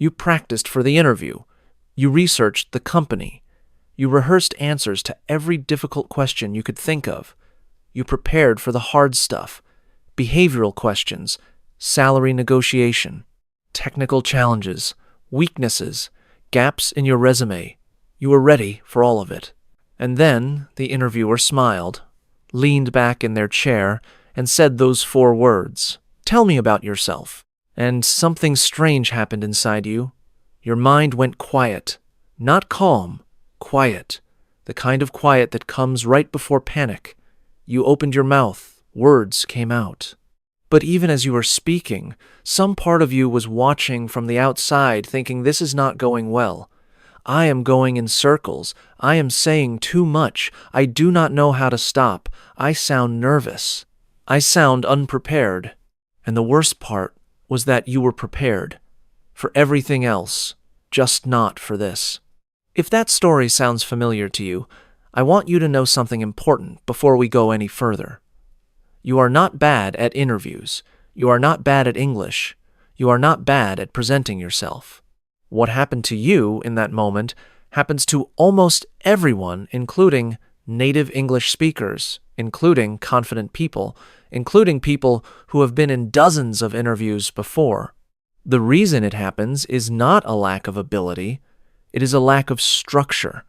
You practiced for the interview. You researched the company. You rehearsed answers to every difficult question you could think of. You prepared for the hard stuff, behavioral questions, salary negotiation, technical challenges, weaknesses, gaps in your resume. You were ready for all of it. And then the interviewer smiled, leaned back in their chair, and said those 4 words, "Tell me about yourself." And something strange happened inside you. Your mind went quiet. Not calm, quiet. The kind of quiet that comes right before panic. You opened your mouth. Words came out. But even as you were speaking, some part of you was watching from the outside, thinking, this is not going well. I am going in circles. I am saying too much. I do not know how to stop. I sound nervous. I sound unprepared. And the worst part was that you were prepared for everything else, just not for this. If that story sounds familiar to you, I want you to know something important before we go any further. You are not bad at interviews. You are not bad at English. You are not bad at presenting yourself. What happened to you in that moment happens to almost everyone, including native English speakers, including confident people, including people who have been in dozens of interviews before. The reason it happens is not a lack of ability, it is a lack of structure.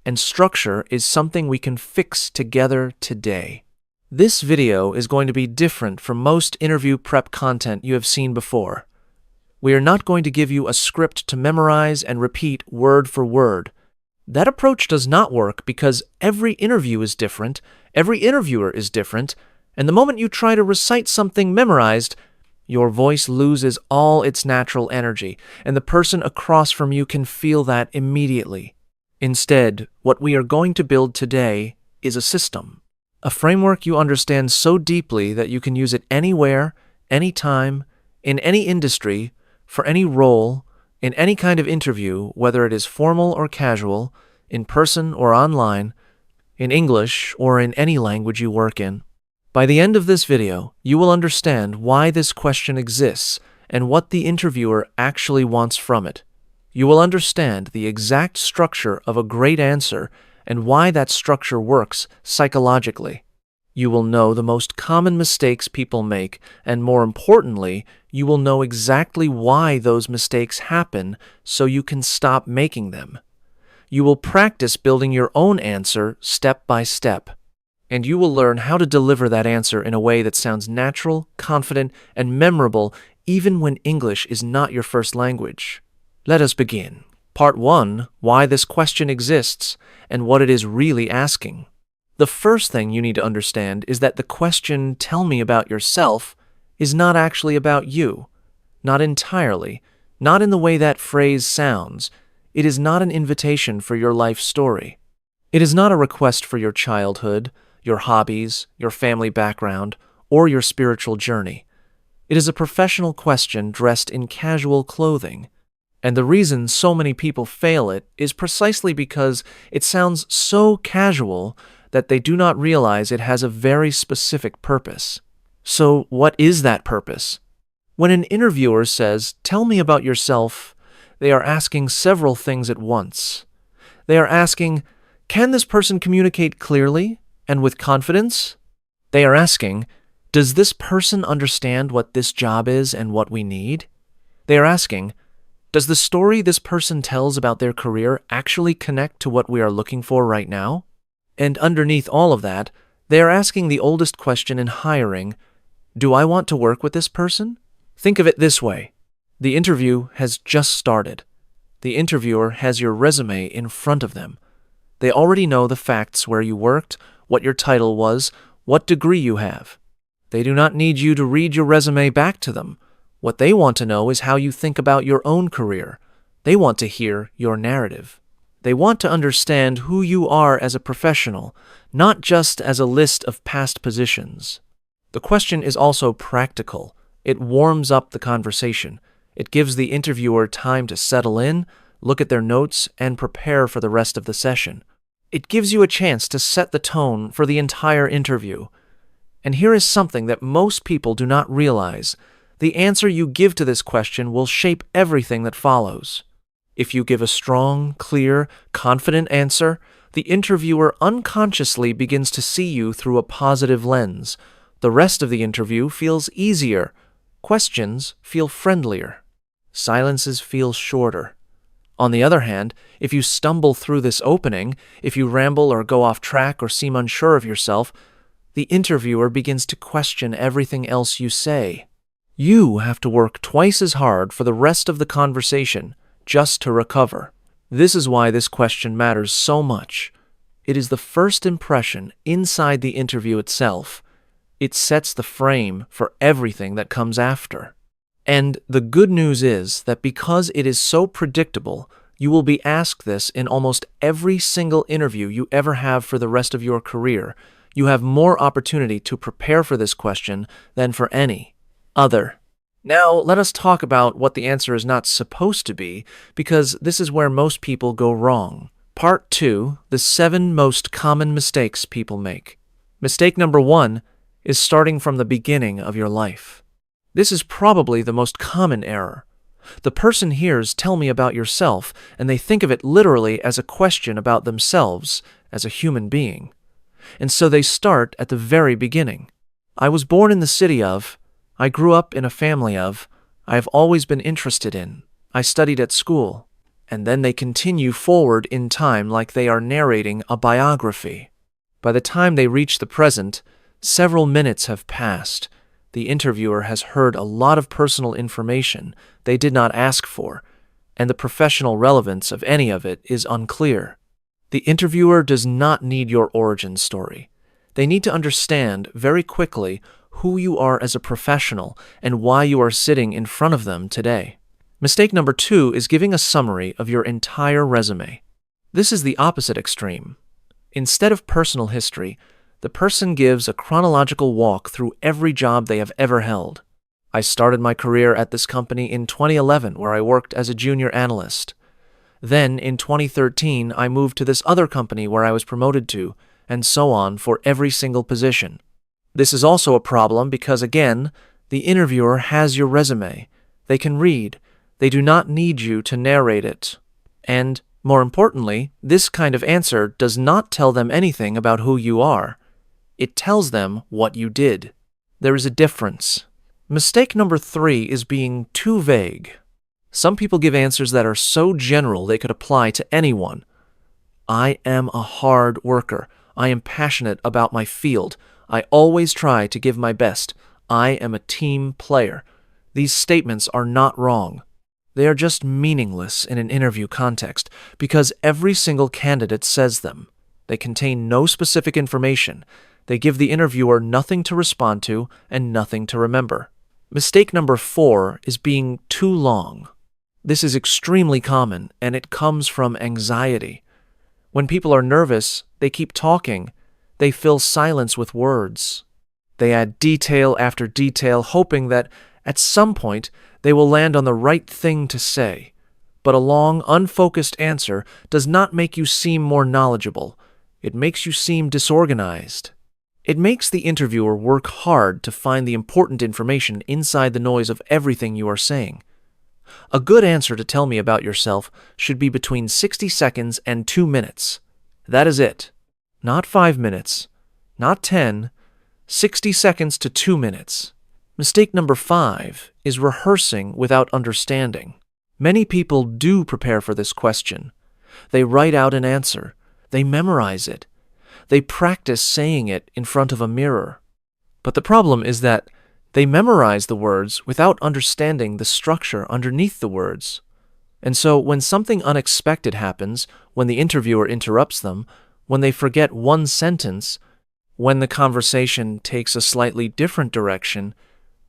And structure is something we can fix together today. This video is going to be different from most interview prep content you have seen before. We are not going to give you a script to memorize and repeat word for word. That approach does not work because every interview is different, every interviewer is different, and the moment you try to recite something memorized, your voice loses all its natural energy, and the person across from you can feel that immediately. Instead, what we are going to build today is a system, a framework you understand so deeply that you can use it anywhere, anytime, in any industry, for any role, in any kind of interview, whether it is formal or casual, in person or online, in English or in any language you work in. By the end of this video, you will understand why this question exists and what the interviewer actually wants from it. You will understand the exact structure of a great answer and why that structure works psychologically. You will know the most common mistakes people make, and more importantly, you will know exactly why those mistakes happen so you can stop making them. You will practice building your own answer step by step. And you will learn how to deliver that answer in a way that sounds natural, confident, and memorable even when English is not your first language. Let us begin. Part 1, why this question exists and what it is really asking. The first thing you need to understand is that the question, "Tell me about yourself," is not actually about you. Not entirely. Not in the way that phrase sounds. It is not an invitation for your life story. It is not a request for your childhood, your hobbies, your family background, or your spiritual journey. It is a professional question dressed in casual clothing. And the reason so many people fail it is precisely because it sounds so casual that they do not realize it has a very specific purpose. So what is that purpose? When an interviewer says, "Tell me about yourself," they are asking several things at once. They are asking, can this person communicate clearly and with confidence? They are asking, does this person understand what this job is and what we need? They are asking, does the story this person tells about their career actually connect to what we are looking for right now? And underneath all of that, they are asking the oldest question in hiring, do I want to work with this person? Think of it this way. The interview has just started. The interviewer has your resume in front of them. They already know the facts where you worked, what your title was, what degree you have. They do not need you to read your resume back to them. What they want to know is how you think about your own career. They want to hear your narrative. They want to understand who you are as a professional, not just as a list of past positions. The question is also practical. It warms up the conversation. It gives the interviewer time to settle in, look at their notes, and prepare for the rest of the session. It gives you a chance to set the tone for the entire interview. And here is something that most people do not realize. The answer you give to this question will shape everything that follows. If you give a strong, clear, confident answer, the interviewer unconsciously begins to see you through a positive lens. The rest of the interview feels easier. Questions feel friendlier. Silences feel shorter. On the other hand, if you stumble through this opening, if you ramble or go off track or seem unsure of yourself, the interviewer begins to question everything else you say. You have to work twice as hard for the rest of the conversation just to recover. This is why this question matters so much. It is the first impression inside the interview itself. It sets the frame for everything that comes after. And the good news is that because it is so predictable, you will be asked this in almost every single interview you ever have for the rest of your career. You have more opportunity to prepare for this question than for any other. Now, let us talk about what the answer is not supposed to be, because this is where most people go wrong. Part 2, the 7 most common mistakes people make. Mistake number 1 is starting from the beginning of your life. This is probably the most common error. The person hears "tell me about yourself," and they think of it literally as a question about themselves as a human being. And so they start at the very beginning. I was born in the city of, I grew up in a family of, I have always been interested in, I studied at school. And then they continue forward in time like they are narrating a biography. By the time they reach the present, several minutes have passed. The interviewer has heard a lot of personal information they did not ask for, and the professional relevance of any of it is unclear. The interviewer does not need your origin story. They need to understand very quickly who you are as a professional and why you are sitting in front of them today. Mistake number 2 is giving a summary of your entire resume. This is the opposite extreme. Instead of personal history, the person gives a chronological walk through every job they have ever held. I started my career at this company in 2011, where I worked as a junior analyst. Then, in 2013, I moved to this other company where I was promoted to, and so on for every single position. This is also a problem because, again, the interviewer has your resume. They can read. They do not need you to narrate it. And, more importantly, this kind of answer does not tell them anything about who you are. It tells them what you did. There is a difference. Mistake number 3 is being too vague. Some people give answers that are so general they could apply to anyone. I am a hard worker. I am passionate about my field. I always try to give my best. I am a team player. These statements are not wrong. They are just meaningless in an interview context because every single candidate says them. They contain no specific information. They give the interviewer nothing to respond to and nothing to remember. Mistake number 4 is being too long. This is extremely common, and it comes from anxiety. When people are nervous, they keep talking. They fill silence with words. They add detail after detail, hoping that at some point they will land on the right thing to say. But a long, unfocused answer does not make you seem more knowledgeable. It makes you seem disorganized. It makes the interviewer work hard to find the important information inside the noise of everything you are saying. A good answer to tell me about yourself should be between 60 seconds and 2 minutes. That is it. Not 5 minutes, not 10, 60 seconds to 2 minutes. Mistake number 5 is rehearsing without understanding. Many people do prepare for this question. They write out an answer. They memorize it. They practice saying it in front of a mirror. But the problem is that they memorize the words without understanding the structure underneath the words. And so when something unexpected happens, when the interviewer interrupts them, when they forget one sentence, when the conversation takes a slightly different direction,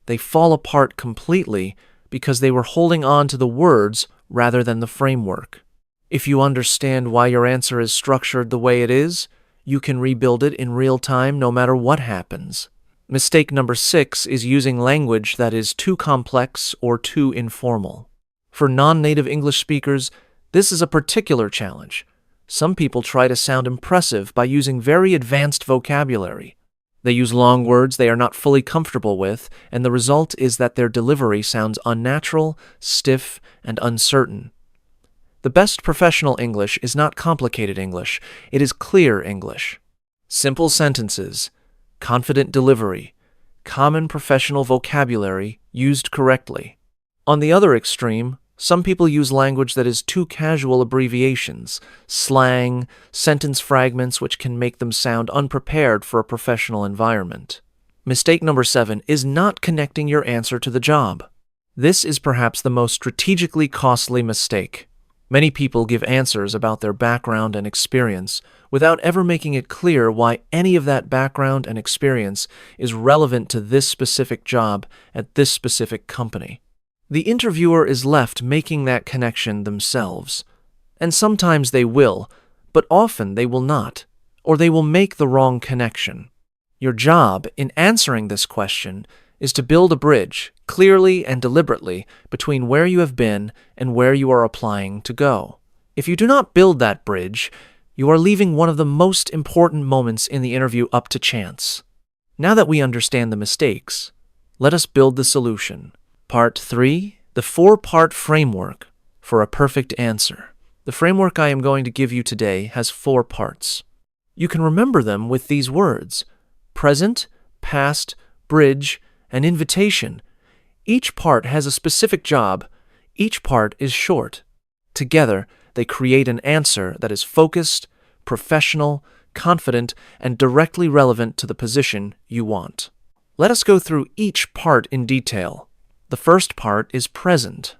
they fall apart completely because they were holding on to the words rather than the framework. If you understand why your answer is structured the way it is, you can rebuild it in real time no matter what happens. Mistake number 6 is using language that is too complex or too informal. For non-native English speakers, this is a particular challenge. Some people try to sound impressive by using very advanced vocabulary. They use long words they are not fully comfortable with, and the result is that their delivery sounds unnatural, stiff, and uncertain. The best professional English is not complicated English, it is clear English. Simple sentences, confident delivery, common professional vocabulary used correctly. On the other extreme, some people use language that is too casual abbreviations, slang, sentence fragments which can make them sound unprepared for a professional environment. Mistake number 7 is not connecting your answer to the job. This is perhaps the most strategically costly mistake. Many people give answers about their background and experience without ever making it clear why any of that background and experience is relevant to this specific job at this specific company. The interviewer is left making that connection themselves. And sometimes they will, but often they will not, or they will make the wrong connection. Your job in answering this question is to build a bridge, clearly and deliberately, between where you have been and where you are applying to go. If you do not build that bridge, you are leaving one of the most important moments in the interview up to chance. Now that we understand the mistakes, let us build the solution. Part 3, the 4-part framework for a perfect answer. The framework I am going to give you today has 4 parts. You can remember them with these words: present, past, bridge, and invitation. Each part has a specific job. Each part is short. Together, they create an answer that is focused, professional, confident, and directly relevant to the position you want. Let us go through each part in detail. The first part is present.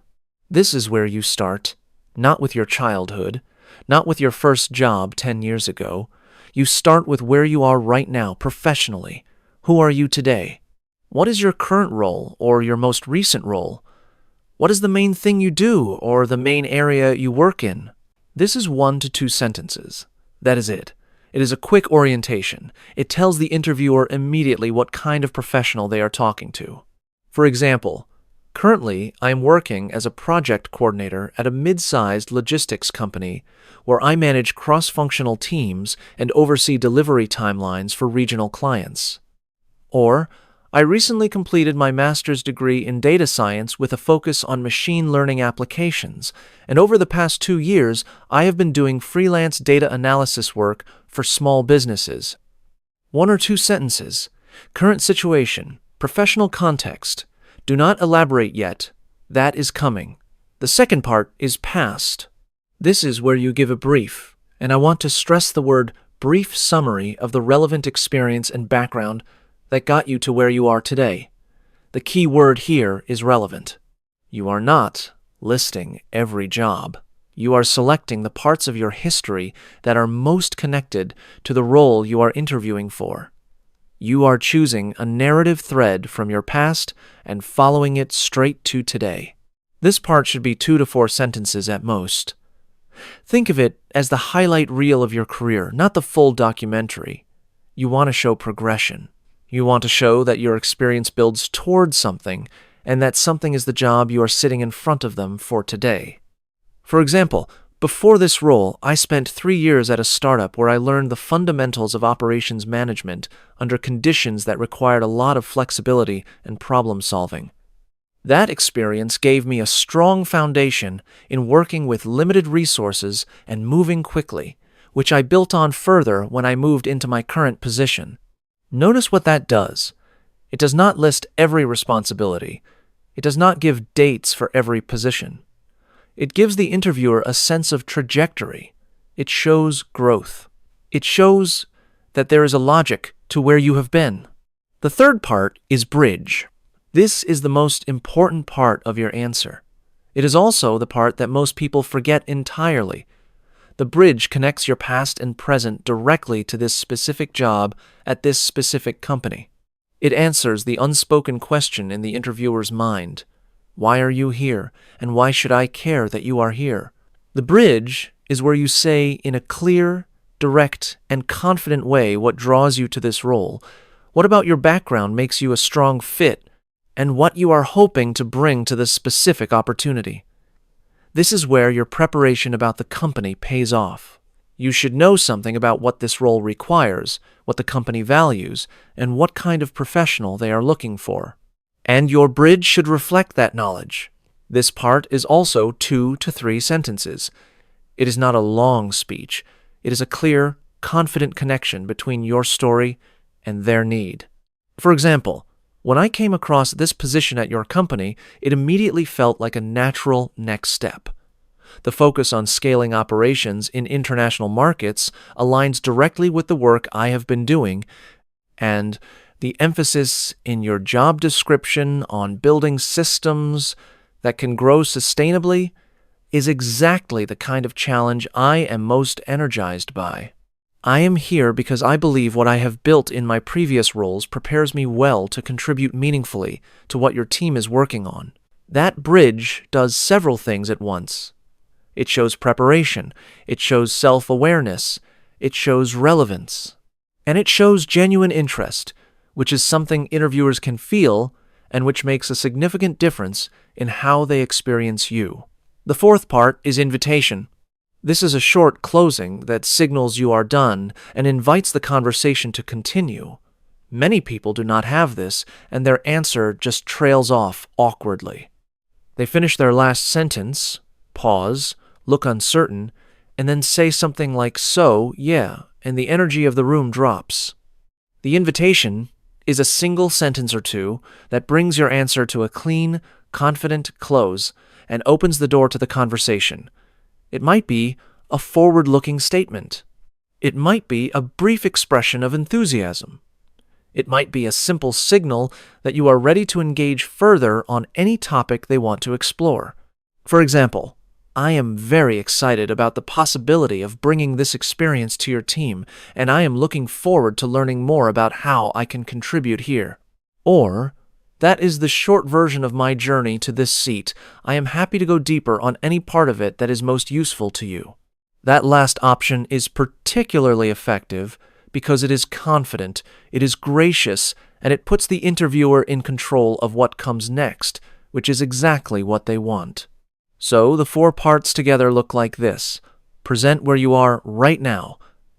This is where you start, not with your childhood, not with your first job 10 years ago. You start with where you are right now professionally. Who are you today? What is your current role or your most recent role? What is the main thing you do or the main area you work in? This is 1 to 2 sentences. That is it. It is a quick orientation. It tells the interviewer immediately what kind of professional they are talking to. For example, currently, I am working as a project coordinator at a mid-sized logistics company where I manage cross-functional teams and oversee delivery timelines for regional clients. Or, I recently completed my master's degree in data science with a focus on machine learning applications, and over the past 2 years, I have been doing freelance data analysis work for small businesses. 1 or 2 sentences. Current situation. Professional context. Do not elaborate yet. That is coming. The second part is past. This is where you give a brief, and I want to stress the word brief summary of the relevant experience and background that got you to where you are today. The key word here is relevant. You are not listing every job. You are selecting the parts of your history that are most connected to the role you are interviewing for. You are choosing a narrative thread from your past and following it straight to today. This part should be 2 to 4 sentences at most. Think of it as the highlight reel of your career, not the full documentary. You want to show progression. You want to show that your experience builds towards something, and that something is the job you are sitting in front of them for today. For example, before this role, I spent 3 years at a startup where I learned the fundamentals of operations management under conditions that required a lot of flexibility and problem solving. That experience gave me a strong foundation in working with limited resources and moving quickly, which I built on further when I moved into my current position. Notice what that does. It does not list every responsibility. It does not give dates for every position. It gives the interviewer a sense of trajectory. It shows growth. It shows that there is a logic to where you have been. The third part is bridge. This is the most important part of your answer. It is also the part that most people forget entirely. The bridge connects your past and present directly to this specific job at this specific company. It answers the unspoken question in the interviewer's mind. Why are you here, and why should I care that you are here? The bridge is where you say in a clear, direct, and confident way what draws you to this role, what about your background makes you a strong fit, and what you are hoping to bring to this specific opportunity. This is where your preparation about the company pays off. You should know something about what this role requires, what the company values, and what kind of professional they are looking for. And your bridge should reflect that knowledge. This part is also 2 to 3 sentences. It is not a long speech. It is a clear, confident connection between your story and their need. For example, when I came across this position at your company, it immediately felt like a natural next step. The focus on scaling operations in international markets aligns directly with the work I have been doing, and the emphasis in your job description on building systems that can grow sustainably is exactly the kind of challenge I am most energized by. I am here because I believe what I have built in my previous roles prepares me well to contribute meaningfully to what your team is working on. That bridge does several things at once. It shows preparation, it shows self-awareness, it shows relevance, and it shows genuine interest, which is something interviewers can feel and which makes a significant difference in how they experience you. The fourth part is invitation. This is a short closing that signals you are done and invites the conversation to continue. Many people do not have this, and their answer just trails off awkwardly. They finish their last sentence, pause, look uncertain, and then say something like, "So, yeah," and the energy of the room drops. The invitation is a single sentence or two that brings your answer to a clean, confident close and opens the door to the conversation. It might be a forward-looking statement. It might be a brief expression of enthusiasm. It might be a simple signal that you are ready to engage further on any topic they want to explore. For example, I am very excited about the possibility of bringing this experience to your team, and I am looking forward to learning more about how I can contribute here. Or, that is the short version of my journey to this seat. I am happy to go deeper on any part of it that is most useful to you. That last option is particularly effective because it is confident, it is gracious, and it puts the interviewer in control of what comes next, which is exactly what they want. So the 4 parts together look like this. Present where you are right now.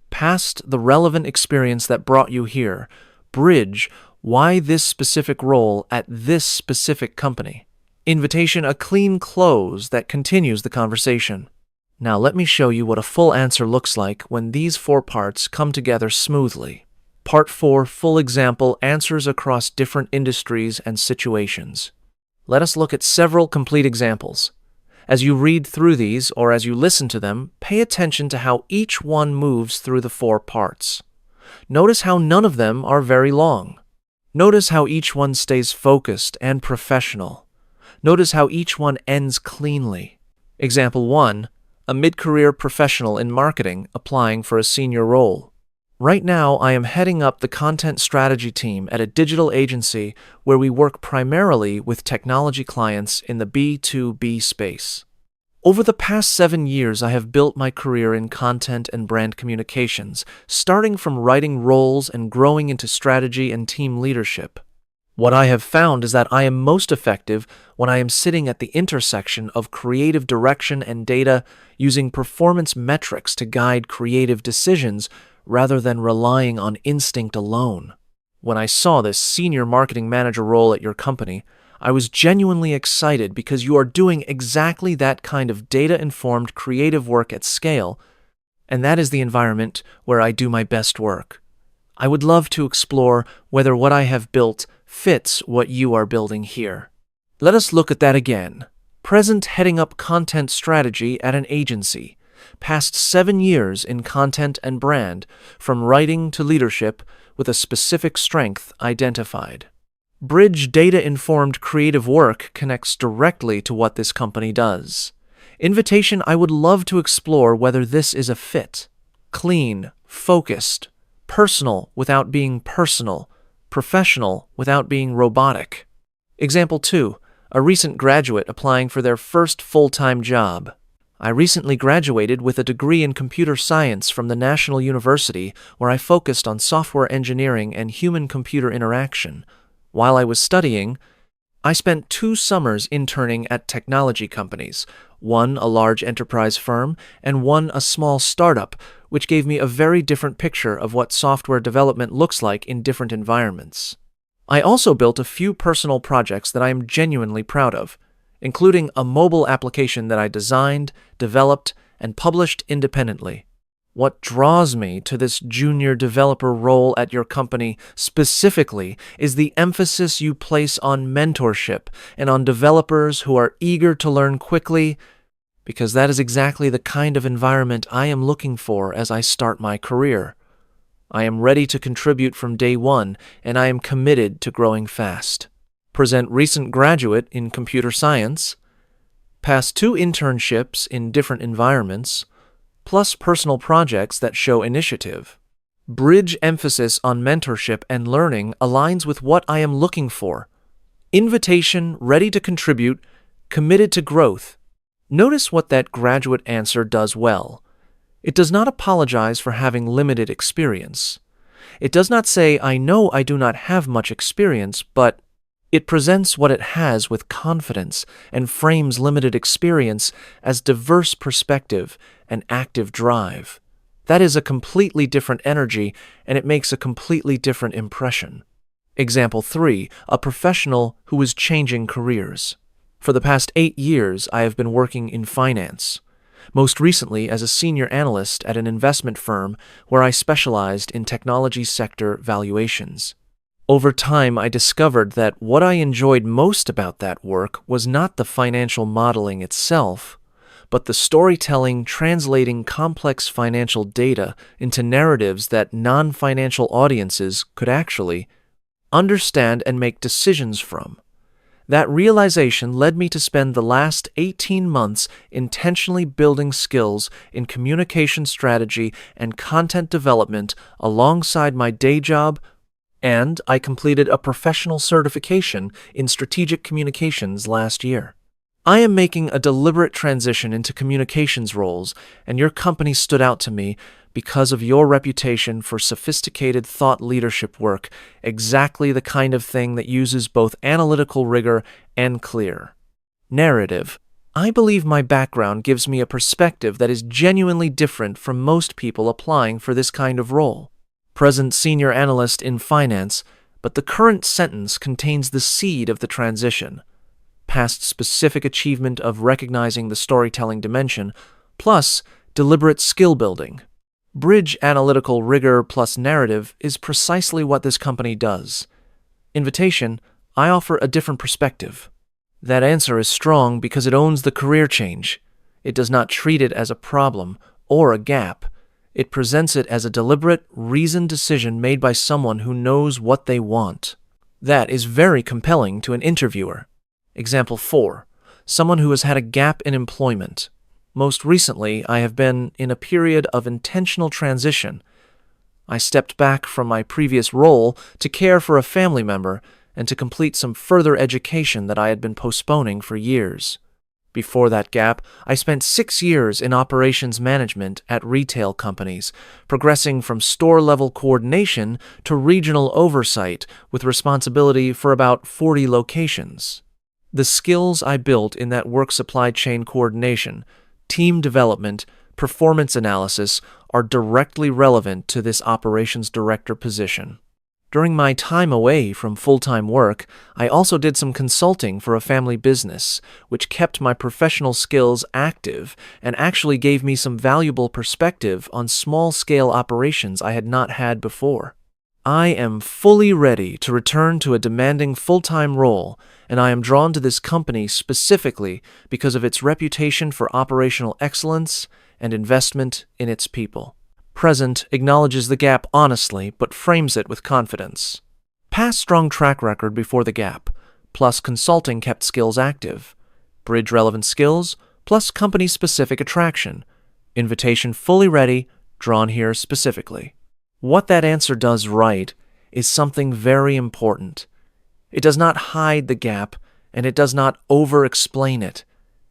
Past the relevant experience that brought you here. Bridge why this specific role at this specific company. Invitation, a clean close that continues the conversation. Now let me show you what a full answer looks like when these 4 parts come together smoothly. Part 4, full example, answers across different industries and situations. Let us look at several complete examples. As you read through these, or as you listen to them, pay attention to how each one moves through the 4 parts. Notice how none of them are very long. Notice how each one stays focused and professional. Notice how each one ends cleanly. Example 1, a mid-career professional in marketing applying for a senior role. Right now, I am heading up the content strategy team at a digital agency where we work primarily with technology clients in the B2B space. Over the past 7 years, I have built my career in content and brand communications, starting from writing roles and growing into strategy and team leadership. What I have found is that I am most effective when I am sitting at the intersection of creative direction and data, using performance metrics to guide creative decisions rather than relying on instinct alone. When I saw this senior marketing manager role at your company, I was genuinely excited because you are doing exactly that kind of data-informed creative work at scale, and that is the environment where I do my best work. I would love to explore whether what I have built fits what you are building here. Let us look at that again. Present, heading up content strategy at an agency. Past 7 years in content and brand, from writing to leadership, with a specific strength identified. Bridge, data-informed creative work connects directly to what this company does. Invitation, I would love to explore whether this is a fit. Clean, focused, personal without being personal, professional without being robotic. Example 2, a recent graduate applying for their first full-time job. I recently graduated with a degree in computer science from the National University, where I focused on software engineering and human-computer interaction. While I was studying, I spent 2 summers interning at technology companies, one a large enterprise firm and one a small startup, which gave me a very different picture of what software development looks like in different environments. I also built a few personal projects that I am genuinely proud of, including a mobile application that I designed, developed, and published independently. What draws me to this junior developer role at your company specifically is the emphasis you place on mentorship and on developers who are eager to learn quickly, because that is exactly the kind of environment I am looking for as I start my career. I am ready to contribute from day one, and I am committed to growing fast. Present recent graduate in computer science, past 2 internships in different environments, plus personal projects that show initiative. Bridge emphasis on mentorship and learning aligns with what I am looking for. Invitation, ready to contribute, committed to growth. Notice what that graduate answer does well. It does not apologize for having limited experience. It does not say, I know I do not have much experience, but it presents what it has with confidence and frames limited experience as diverse perspective and active drive. That is a completely different energy, and it makes a completely different impression. Example 3, a professional who is changing careers. For the past 8 years, I have been working in finance, most recently as a senior analyst at an investment firm where I specialized in technology sector valuations. Over time, I discovered that what I enjoyed most about that work was not the financial modeling itself, but the storytelling translating complex financial data into narratives that non-financial audiences could actually understand and make decisions from. That realization led me to spend the last 18 months intentionally building skills in communication strategy and content development alongside my day job, and I completed a professional certification in strategic communications last year. I am making a deliberate transition into communications roles, and your company stood out to me because of your reputation for sophisticated thought leadership work, exactly the kind of thing that uses both analytical rigor and clear narrative. I believe my background gives me a perspective that is genuinely different from most people applying for this kind of role. Present senior analyst in finance, but the current sentence contains the seed of the transition. Past specific achievement of recognizing the storytelling dimension, plus deliberate skill building. Bridge analytical rigor plus narrative is precisely what this company does. Invitation, I offer a different perspective. That answer is strong because it owns the career change. It does not treat it as a problem or a gap. It presents it as a deliberate, reasoned decision made by someone who knows what they want. That is very compelling to an interviewer. Example 4. Someone who has had a gap in employment. Most recently, I have been in a period of intentional transition. I stepped back from my previous role to care for a family member and to complete some further education that I had been postponing for years. Before that gap, I spent 6 years in operations management at retail companies, progressing from store-level coordination to regional oversight with responsibility for about 40 locations. The skills I built in that work supply chain coordination, team development, performance analysis are directly relevant to this operations director position. During my time away from full-time work, I also did some consulting for a family business, which kept my professional skills active and actually gave me some valuable perspective on small-scale operations I had not had before. I am fully ready to return to a demanding full-time role, and I am drawn to this company specifically because of its reputation for operational excellence and investment in its people. Present acknowledges the gap honestly, but frames it with confidence. Past strong track record before the gap, plus consulting kept skills active. Bridge relevant skills, plus company-specific attraction. Invitation fully ready, drawn here specifically. What that answer does right is something very important. It does not hide the gap, and it does not over-explain it.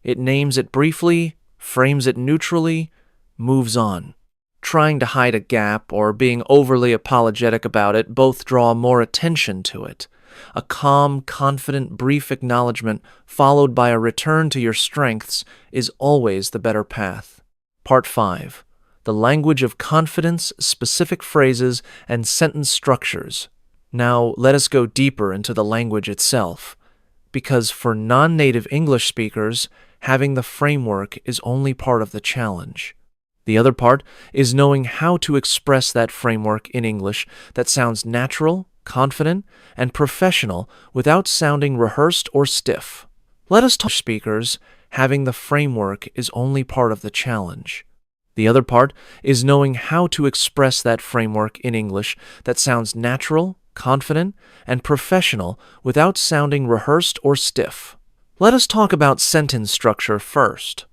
It names it briefly, frames it neutrally, moves on. Trying to hide a gap or being overly apologetic about it both draw more attention to it. A calm, confident, brief acknowledgement followed by a return to your strengths is always the better path. Part 5. the language of confidence, specific phrases, and sentence structures. Now, let us go deeper into the language itself, because for non-native English speakers, having the framework is only part of the challenge. The other part is knowing how to express that framework in English that sounds natural, confident, and professional without sounding rehearsed or stiff. Let us talk speakers, having the framework is only part of the challenge. The other part is knowing how to express that framework in English that sounds natural, confident, and professional without sounding rehearsed or stiff. Let us talk about sentence structure first.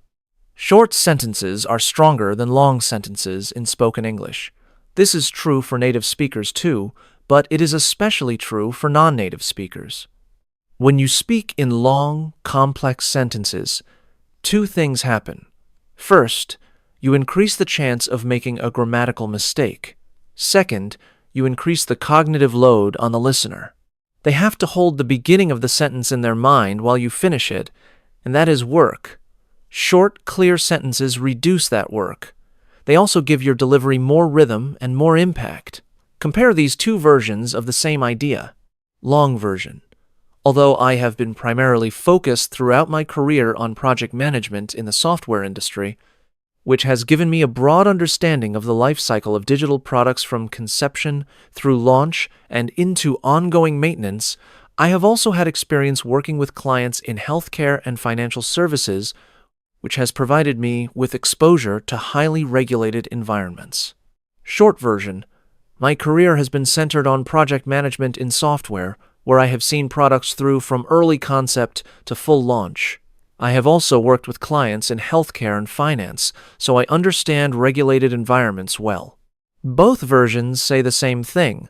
Short sentences are stronger than long sentences in spoken English. This is true for native speakers too, but it is especially true for non-native speakers. When you speak in long, complex sentences, two things happen. First, you increase the chance of making a grammatical mistake. Second, you increase the cognitive load on the listener. They have to hold the beginning of the sentence in their mind while you finish it, and that is work. Short, clear sentences reduce that work. They also give your delivery more rhythm and more impact. Compare these two versions of the same idea. Long version. Although I have been primarily focused throughout my career on project management in the software industry, which has given me a broad understanding of the life cycle of digital products from conception through launch and into ongoing maintenance, I have also had experience working with clients in healthcare and financial services, which has provided me with exposure to highly regulated environments. Short version. My career has been centered on project management in software, where I have seen products through from early concept to full launch. I have also worked with clients in healthcare and finance, so I understand regulated environments well. Both versions say the same thing,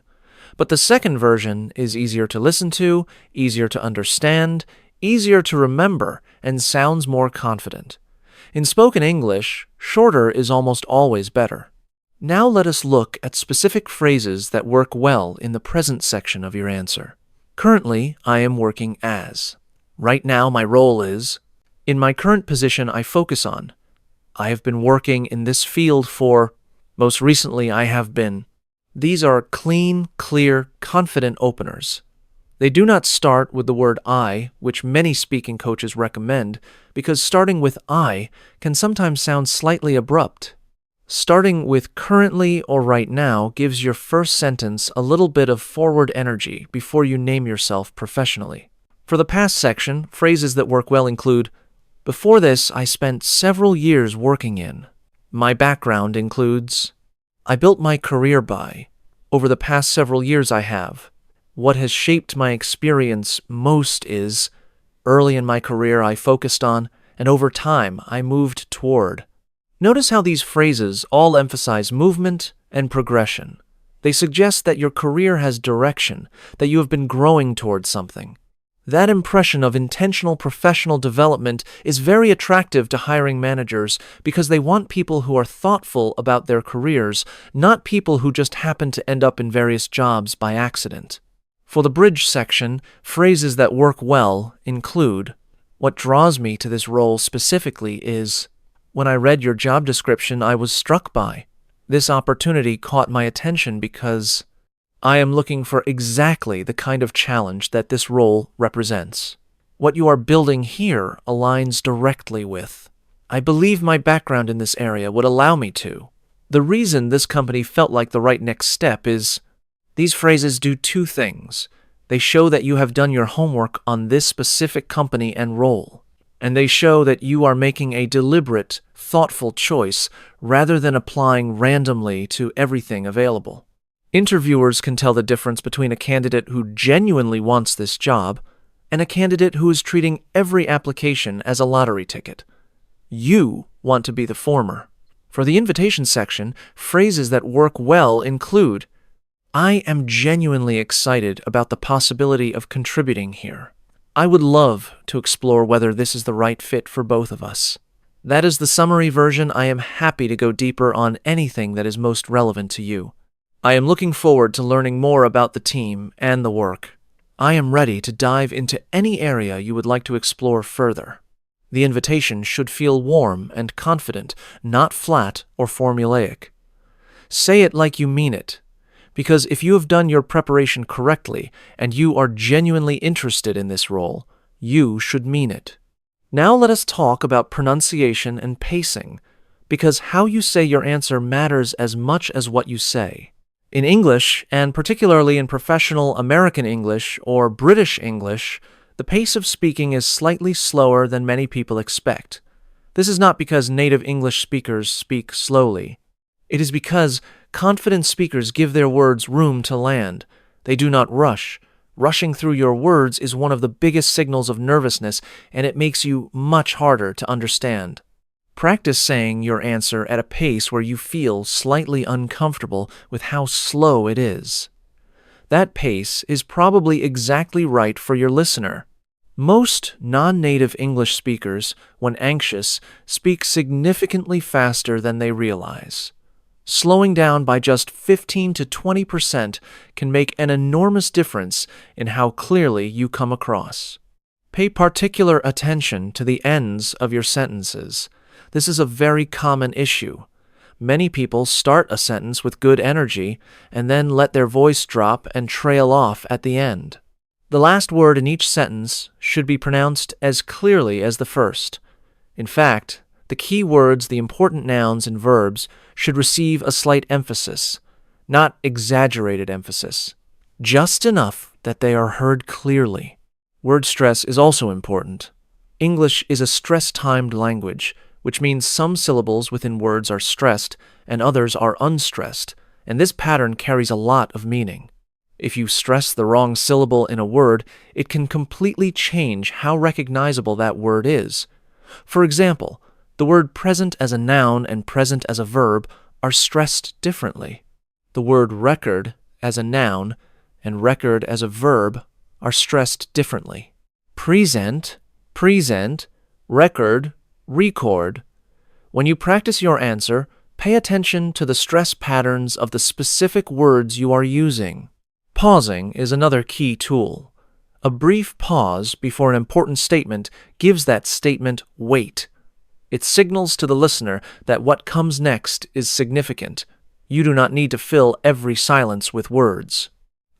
but the second version is easier to listen to, easier to understand, easier to remember, and sounds more confident. In spoken English, shorter is almost always better. Now let us look at specific phrases that work well in the present section of your answer. Currently, I am working as. Right now, my role is. In my current position, I focus on. I have been working in this field for. Most recently, I have been. These are clean, clear, confident openers. They do not start with the word I, which many speaking coaches recommend, because starting with I can sometimes sound slightly abrupt. Starting with currently or right now gives your first sentence a little bit of forward energy before you name yourself professionally. For the past section, phrases that work well include, before this, I spent several years working in. My background includes, I built my career by. Over the past several years I have. What has shaped my experience most is, early in my career I focused on, and over time I moved toward. Notice how these phrases all emphasize movement and progression. They suggest that your career has direction, that you have been growing towards something. That impression of intentional professional development is very attractive to hiring managers because they want people who are thoughtful about their careers, not people who just happen to end up in various jobs by accident. For the bridge section, phrases that work well include, what draws me to this role specifically is, when I read your job description, I was struck by. This opportunity caught my attention because I am looking for exactly the kind of challenge that this role represents. What you are building here aligns directly with. I believe my background in this area would allow me to. The reason this company felt like the right next step is, these phrases do two things. They show that you have done your homework on this specific company and role, and they show that you are making a deliberate, thoughtful choice rather than applying randomly to everything available. Interviewers can tell the difference between a candidate who genuinely wants this job and a candidate who is treating every application as a lottery ticket. You want to be the former. For the invitation section, phrases that work well include, I am genuinely excited about the possibility of contributing here. I would love to explore whether this is the right fit for both of us. That is the summary version. I am happy to go deeper on anything that is most relevant to you. I am looking forward to learning more about the team and the work. I am ready to dive into any area you would like to explore further. The invitation should feel warm and confident, not flat or formulaic. Say it like you mean it, because if you have done your preparation correctly and you are genuinely interested in this role, you should mean it. Now let us talk about pronunciation and pacing, because how you say your answer matters as much as what you say. In English, and particularly in professional American English or British English, the pace of speaking is slightly slower than many people expect. This is not because native English speakers speak slowly. It is because confident speakers give their words room to land. They do not rush. Rushing through your words is one of the biggest signals of nervousness, and it makes you much harder to understand. Practice saying your answer at a pace where you feel slightly uncomfortable with how slow it is. That pace is probably exactly right for your listener. Most non-native English speakers, when anxious, speak significantly faster than they realize. Slowing down by just 15 to 20% can make an enormous difference in how clearly you come across. Pay particular attention to the ends of your sentences. This is a very common issue. Many people start a sentence with good energy and then let their voice drop and trail off at the end. The last word in each sentence should be pronounced as clearly as the first. In fact, the key words, the important nouns and verbs, should receive a slight emphasis, not exaggerated emphasis, just enough that they are heard clearly. Word stress is also important. English is a stress-timed language, which means some syllables within words are stressed and others are unstressed, and this pattern carries a lot of meaning. If you stress the wrong syllable in a word, it can completely change how recognizable that word is. For example, the word present as a noun and present as a verb are stressed differently. The word record as a noun and record as a verb are stressed differently. Present, record, record. When you practice your answer, pay attention to the stress patterns of the specific words you are using. Pausing is another key tool. A brief pause before an important statement gives that statement weight. It signals to the listener that what comes next is significant. You do not need to fill every silence with words.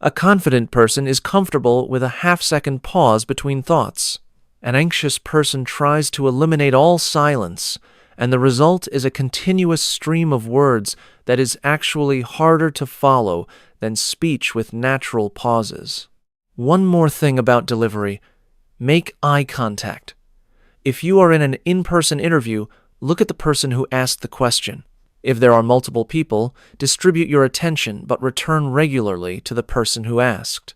A confident person is comfortable with a half-second pause between thoughts. An anxious person tries to eliminate all silence, and the result is a continuous stream of words that is actually harder to follow than speech with natural pauses. One more thing about delivery: make eye contact. If you are in an in-person interview, look at the person who asked the question. If there are multiple people, distribute your attention but return regularly to the person who asked.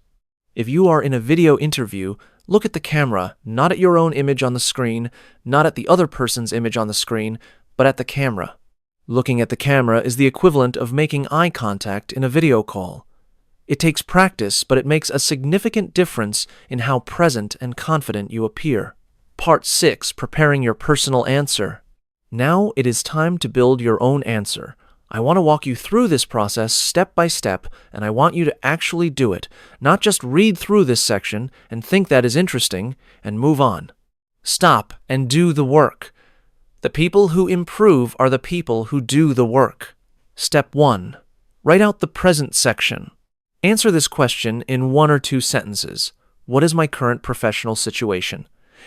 If you are in a video interview, look at the camera, not at your own image on the screen, not at the other person's image on the screen, but at the camera. Looking at the camera is the equivalent of making eye contact in a video call. It takes practice, but it makes a significant difference in how present and confident you appear. Part 6. Preparing your personal answer. Now it is time to build your own answer. I want to walk you through this process step by step, and I want you to actually do it, not just read through this section and think that is interesting and move on. Stop and do the work. The people who improve are the people who do the work. Step 1. Write out the present section. Answer this question in 1 or 2 sentences. What is my current professional situation?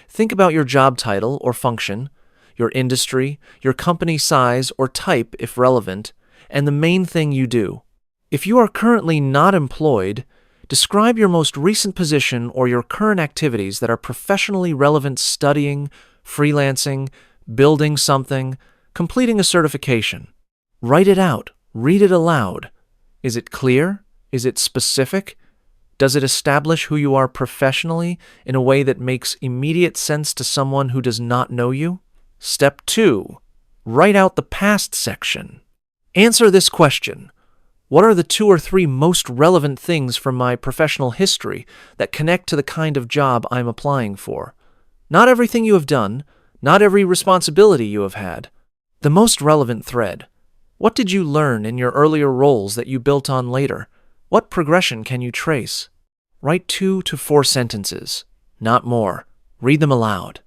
Think about your job title or function, your industry, your company size or type if relevant, and the main thing you do. If you are currently not employed, describe your most recent position or your current activities that are professionally relevant: studying, freelancing, building something, completing a certification. Write it out. Read it aloud. Is it clear? Is it specific? Does it establish who you are professionally in a way that makes immediate sense to someone who does not know you? Step 2. Write out the past section. Answer this question. What are the 2 or 3 most relevant things from my professional history that connect to the kind of job I'm applying for? Not everything you have done, not every responsibility you have had. The most relevant thread. What did you learn in your earlier roles that you built on later? What progression can you trace? Write 2 to 4 sentences, not more. Read them aloud.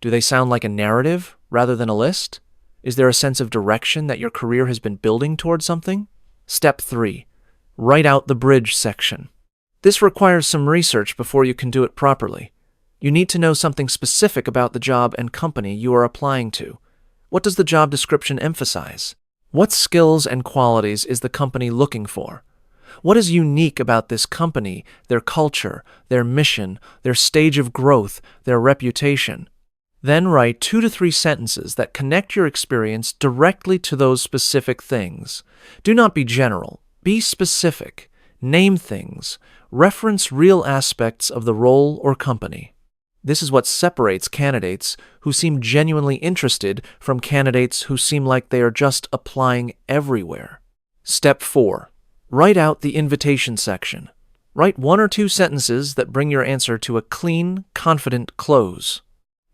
Do they sound like a narrative rather than a list? Is there a sense of direction that your career has been building towards something? Step 3. Write out the bridge section. This requires some research before you can do it properly. You need to know something specific about the job and company you are applying to. What does the job description emphasize? What skills and qualities is the company looking for? What is unique about this company, their culture, their mission, their stage of growth, their reputation? Then write 2 to 3 sentences that connect your experience directly to those specific things. Do not be general. Be specific. Name things. Reference real aspects of the role or company. This is what separates candidates who seem genuinely interested from candidates who seem like they are just applying everywhere. Step 4. Write out the invitation section. Write 1 or 2 sentences that bring your answer to a clean, confident close.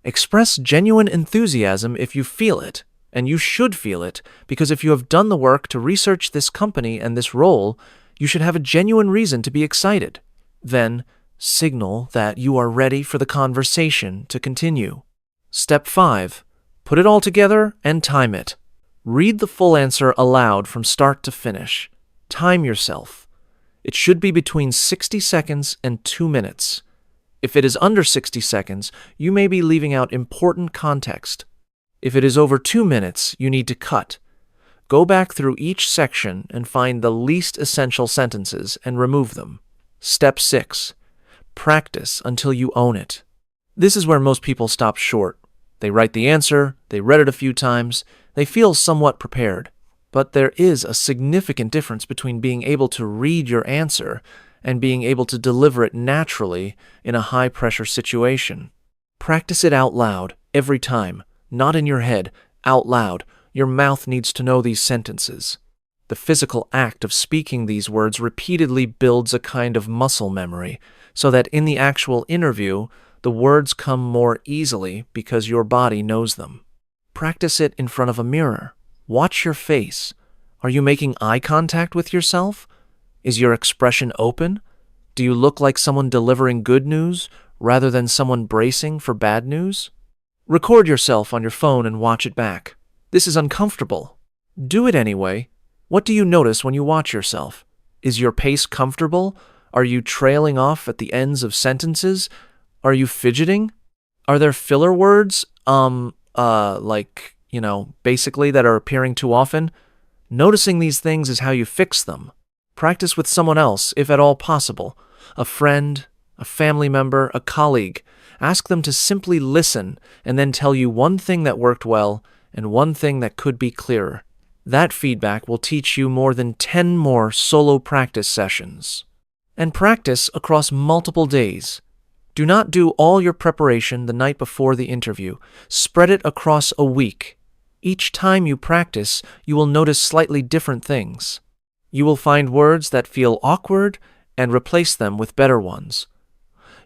Express genuine enthusiasm if you feel it, and you should feel it, because if you have done the work to research this company and this role, you should have a genuine reason to be excited. Then, signal that you are ready for the conversation to continue. Step 5. Put it all together and time it. Read the full answer aloud from start to finish. Time yourself. It should be between 60 seconds and 2 minutes. If it is under 60 seconds, you may be leaving out important context. If it is over 2 minutes, you need to cut. Go back through each section and find the least essential sentences and remove them. Step 6. Practice until you own it. This is where most people stop short. They write the answer, they read it a few times, they feel somewhat prepared. But there is a significant difference between being able to read your answer and being able to deliver it naturally in a high-pressure situation. Practice it out loud every time, not in your head, out loud. Your mouth needs to know these sentences. The physical act of speaking these words repeatedly builds a kind of muscle memory, so that in the actual interview, the words come more easily because your body knows them. Practice it in front of a mirror. Watch your face. Are you making eye contact with yourself? Is your expression open? Do you look like someone delivering good news rather than someone bracing for bad news? Record yourself on your phone and watch it back. This is uncomfortable. Do it anyway. What do you notice when you watch yourself? Is your pace comfortable? Are you trailing off at the ends of sentences? Are you fidgeting? Are there filler words, basically that are appearing too often? Noticing these things is how you fix them. Practice with someone else, if at all possible. A friend, a family member, a colleague. Ask them to simply listen and then tell you one thing that worked well and one thing that could be clearer. That feedback will teach you more than 10 more solo practice sessions. And practice across multiple days. Do not do all your preparation the night before the interview. Spread it across a week. Each time you practice, you will notice slightly different things. You will find words that feel awkward and replace them with better ones.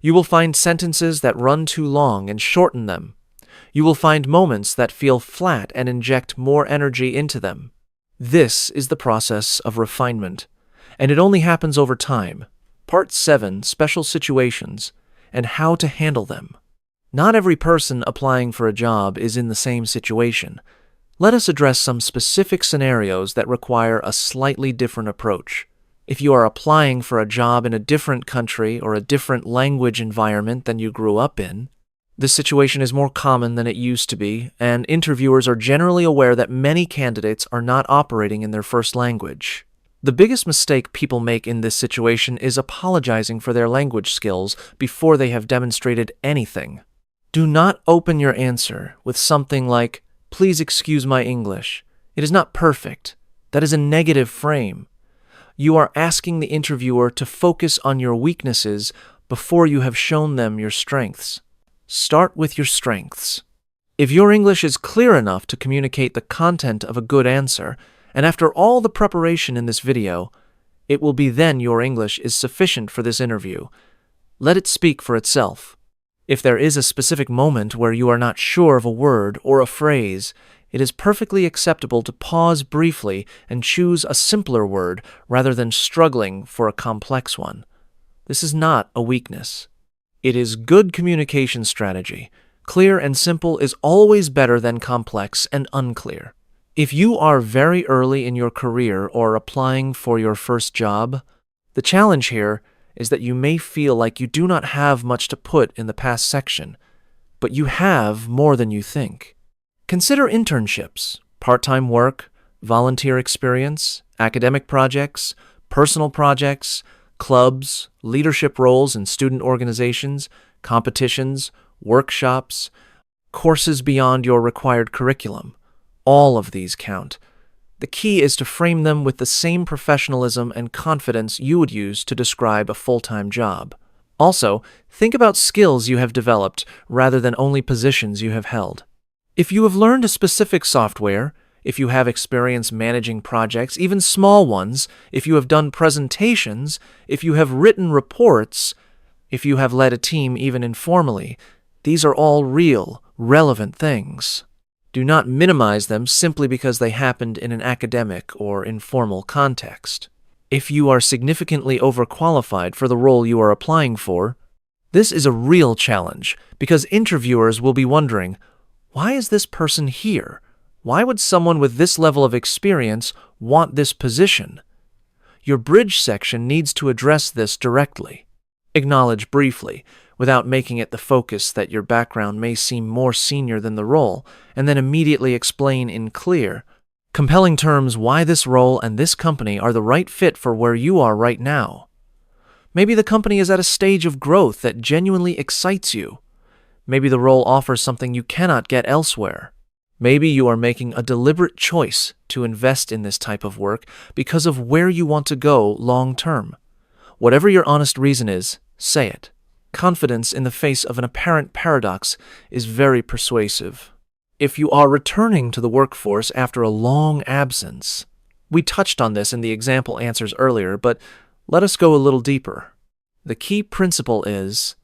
You will find sentences that run too long and shorten them. You will find moments that feel flat and inject more energy into them. This is the process of refinement, and it only happens over time. Part 7, Special Situations, and How to Handle Them. Not every person applying for a job is in the same situation. Let us address some specific scenarios that require a slightly different approach. If you are applying for a job in a different country or a different language environment than you grew up in, this situation is more common than it used to be, and interviewers are generally aware that many candidates are not operating in their first language. The biggest mistake people make in this situation is apologizing for their language skills before they have demonstrated anything. Do not open your answer with something like, "Please excuse my English. It is not perfect." That is a negative frame. You are asking the interviewer to focus on your weaknesses before you have shown them your strengths. Start with your strengths. If your English is clear enough to communicate the content of a good answer, and after all the preparation in this video, it will be then your English is sufficient for this interview. Let it speak for itself. If there is a specific moment where you are not sure of a word or a phrase, it is perfectly acceptable to pause briefly and choose a simpler word rather than struggling for a complex one. This is not a weakness. It is good communication strategy. Clear and simple is always better than complex and unclear. If you are very early in your career or applying for your first job, the challenge here is that you may feel like you do not have much to put in the past section, but you have more than you think. Consider internships, part-time work, volunteer experience, academic projects, personal projects, clubs, leadership roles in student organizations, competitions, workshops, courses beyond your required curriculum. All of these count. The key is to frame them with the same professionalism and confidence you would use to describe a full-time job. Also, think about skills you have developed rather than only positions you have held. If you have learned a specific software, if you have experience managing projects, even small ones, if you have done presentations, if you have written reports, if you have led a team even informally, these are all real, relevant things. Do not minimize them simply because they happened in an academic or informal context. If you are significantly overqualified for the role you are applying for, this is a real challenge because interviewers will be wondering, why is this person here? Why would someone with this level of experience want this position? Your bridge section needs to address this directly. Acknowledge briefly, without making it the focus that your background may seem more senior than the role, and then immediately explain in clear, compelling terms why this role and this company are the right fit for where you are right now. Maybe the company is at a stage of growth that genuinely excites you. Maybe the role offers something you cannot get elsewhere. Maybe you are making a deliberate choice to invest in this type of work because of where you want to go long term. Whatever your honest reason is, say it. Confidence in the face of an apparent paradox is very persuasive. If you are returning to the workforce after a long absence, we touched on this in the example answers earlier, but let us go a little deeper. The key principle is,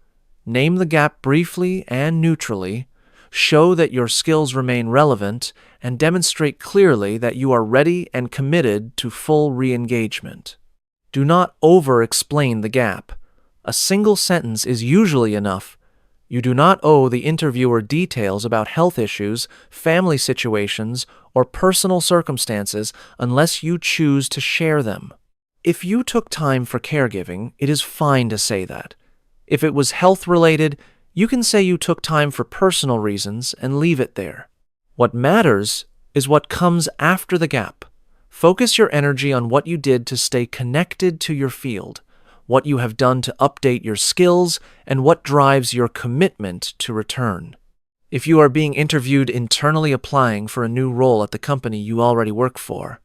name the gap briefly and neutrally, show that your skills remain relevant, and demonstrate clearly that you are ready and committed to full re-engagement. Do not over-explain the gap. A single sentence is usually enough. You do not owe the interviewer details about health issues, family situations, or personal circumstances unless you choose to share them. If you took time for caregiving, it is fine to say that. If it was health-related, you can say you took time for personal reasons and leave it there. What matters is what comes after the gap. Focus your energy on what you did to stay connected to your field, what you have done to update your skills, and what drives your commitment to return. If you are being interviewed internally applying for a new role at the company you already work for,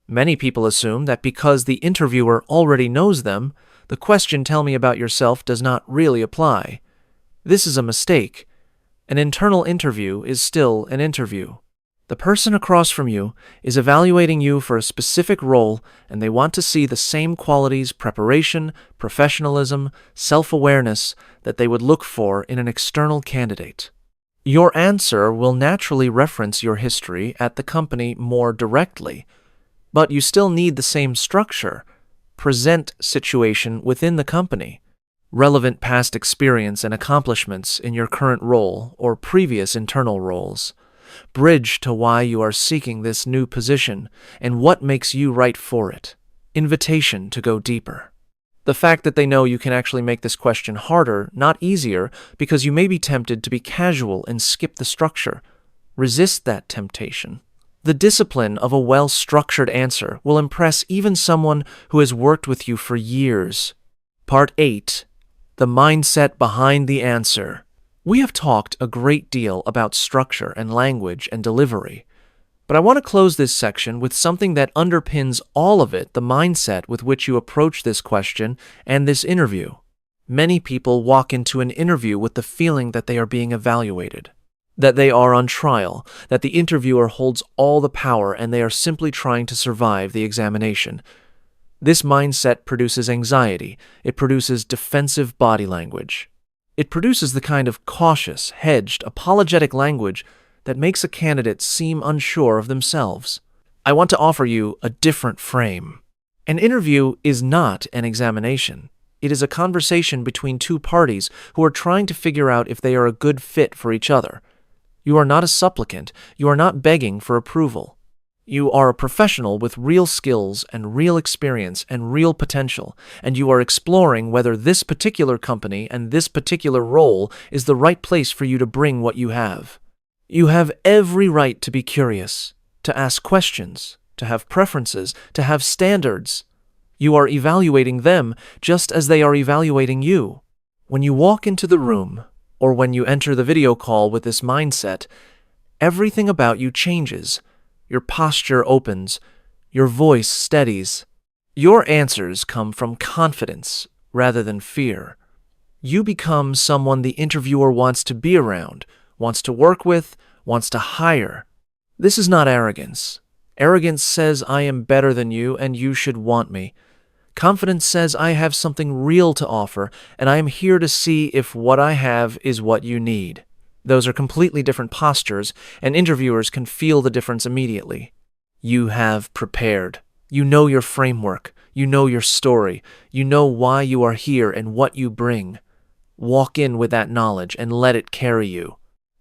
many people assume that because the interviewer already knows them, the question "tell me about yourself" does not really apply. This is a mistake. An internal interview is still an interview. The person across from you is evaluating you for a specific role, and they want to see the same qualities, preparation, professionalism, self-awareness that they would look for in an external candidate. Your answer will naturally reference your history at the company more directly, but you still need the same structure. Present situation within the company. Relevant past experience and accomplishments in your current role or previous internal roles. Bridge to why you are seeking this new position and what makes you right for it. Invitation to go deeper. The fact that they know you can actually make this question harder, not easier, because you may be tempted to be casual and skip the structure. Resist that temptation. The discipline of a well-structured answer will impress even someone who has worked with you for years. Part 8. The mindset behind the answer. We have talked a great deal about structure and language and delivery, but I want to close this section with something that underpins all of it, the mindset with which you approach this question and this interview. Many people walk into an interview with the feeling that they are being evaluated, that they are on trial, that the interviewer holds all the power and they are simply trying to survive the examination. This mindset produces anxiety. It produces defensive body language. It produces the kind of cautious, hedged, apologetic language that makes a candidate seem unsure of themselves. I want to offer you a different frame. An interview is not an examination. It is a conversation between two parties who are trying to figure out if they are a good fit for each other. You are not a supplicant. You are not begging for approval. You are a professional with real skills and real experience and real potential, and you are exploring whether this particular company and this particular role is the right place for you to bring what you have. You have every right to be curious, to ask questions, to have preferences, to have standards. You are evaluating them just as they are evaluating you. When you walk into the room, or when you enter the video call with this mindset, everything about you changes. Your posture opens. Your voice steadies. Your answers come from confidence rather than fear. You become someone the interviewer wants to be around, wants to work with, wants to hire. This is not arrogance. Arrogance says I am better than you and you should want me. Confidence says I have something real to offer and I am here to see if what I have is what you need. Those are completely different postures, and interviewers can feel the difference immediately. You have prepared. You know your framework. You know your story. You know why you are here and what you bring. Walk in with that knowledge and let it carry you.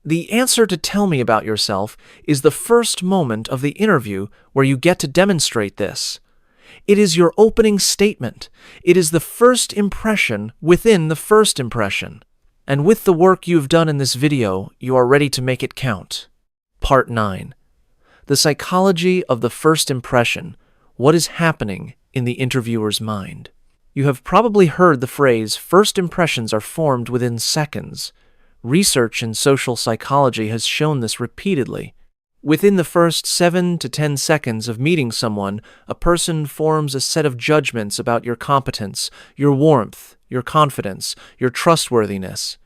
The answer to tell me about yourself is the first moment of the interview where you get to demonstrate this. It is your opening statement. It is the first impression within the first impression. And with the work you've done in this video, you are ready to make it count. Part 9. The psychology of the first impression. What is happening in the interviewer's mind? You have probably heard the phrase, first impressions are formed within seconds. Research in social psychology has shown this repeatedly. Within the first 7 to 10 seconds of meeting someone, a person forms a set of judgments about your competence, your warmth, your confidence, your trustworthiness.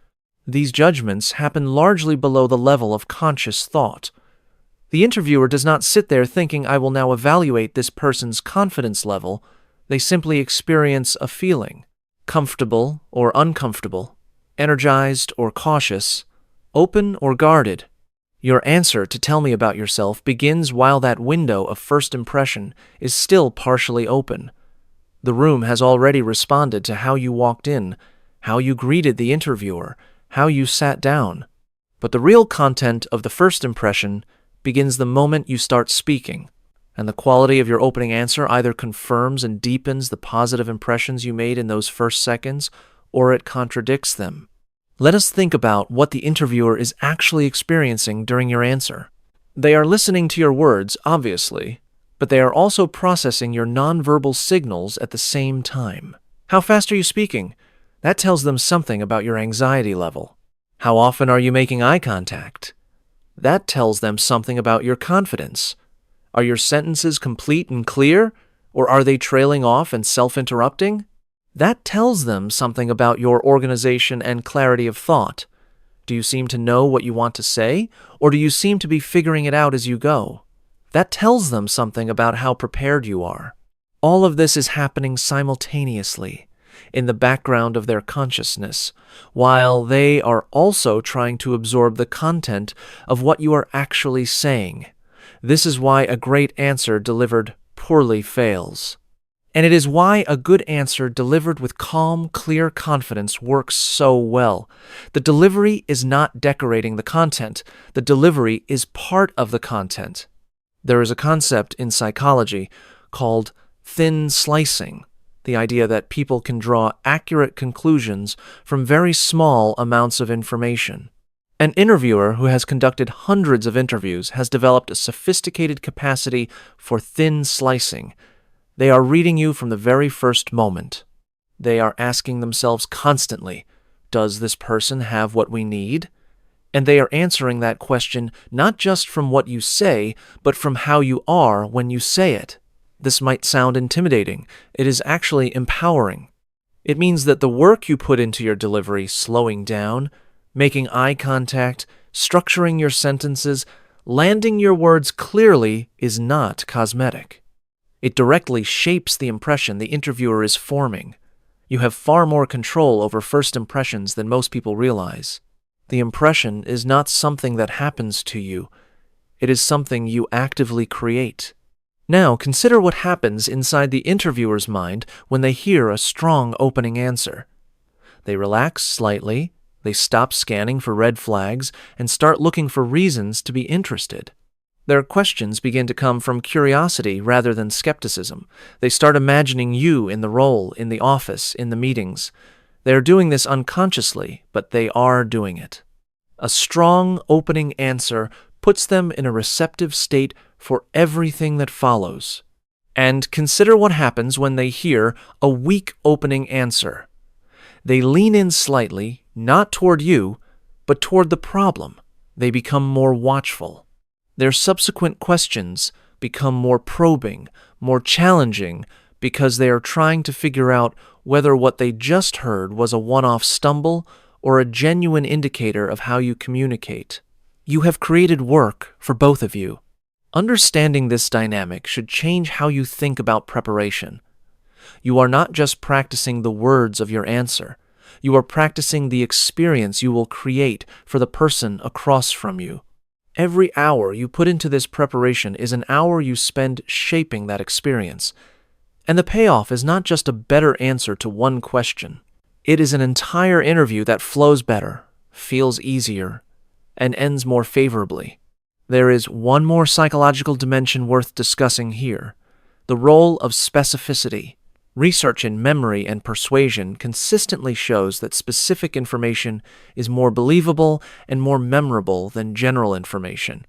These judgments happen largely below the level of conscious thought. The interviewer does not sit there thinking, I will now evaluate this person's confidence level. They simply experience a feeling, comfortable or uncomfortable, energized or cautious, open or guarded. Your answer to tell me about yourself begins while that window of first impression is still partially open. The room has already responded to how you walked in, how you greeted the interviewer, how you sat down. But the real content of the first impression begins the moment you start speaking, and the quality of your opening answer either confirms and deepens the positive impressions you made in those first seconds, or it contradicts them. Let us think about what the interviewer is actually experiencing during your answer. They are listening to your words, obviously, but they are also processing your nonverbal signals at the same time. How fast are you speaking? That tells them something about your anxiety level. How often are you making eye contact? That tells them something about your confidence. Are your sentences complete and clear, or are they trailing off and self-interrupting? That tells them something about your organization and clarity of thought. Do you seem to know what you want to say, or do you seem to be figuring it out as you go? That tells them something about how prepared you are. All of this is happening simultaneously, in the background of their consciousness, while they are also trying to absorb the content of what you are actually saying. This is why a great answer delivered poorly fails. And it is why a good answer delivered with calm, clear confidence works so well. The delivery is not decorating the content. The delivery is part of the content. There is a concept in psychology called thin slicing, the idea that people can draw accurate conclusions from very small amounts of information. An interviewer who has conducted hundreds of interviews has developed a sophisticated capacity for thin slicing. They are reading you from the very first moment. They are asking themselves constantly, does this person have what we need? And they are answering that question not just from what you say, but from how you are when you say it. This might sound intimidating. It is actually empowering. It means that the work you put into your delivery, slowing down, making eye contact, structuring your sentences, landing your words clearly, is not cosmetic. It directly shapes the impression the interviewer is forming. You have far more control over first impressions than most people realize. The impression is not something that happens to you. It is something you actively create. Now, consider what happens inside the interviewer's mind when they hear a strong opening answer. They relax slightly, they stop scanning for red flags, and start looking for reasons to be interested. Their questions begin to come from curiosity rather than skepticism. They start imagining you in the role, in the office, in the meetings. They are doing this unconsciously, but they are doing it. A strong opening answer puts them in a receptive state for everything that follows. And consider what happens when they hear a weak opening answer. They lean in slightly, not toward you, but toward the problem. They become more watchful. Their subsequent questions become more probing, more challenging, because they are trying to figure out whether what they just heard was a one-off stumble or a genuine indicator of how you communicate. You have created work for both of you. Understanding this dynamic should change how you think about preparation. You are not just practicing the words of your answer. You are practicing the experience you will create for the person across from you. Every hour you put into this preparation is an hour you spend shaping that experience. And the payoff is not just a better answer to one question. It is an entire interview that flows better, feels easier, and ends more favorably. There is one more psychological dimension worth discussing here: the role of specificity. Research in memory and persuasion consistently shows that specific information is more believable and more memorable than general information.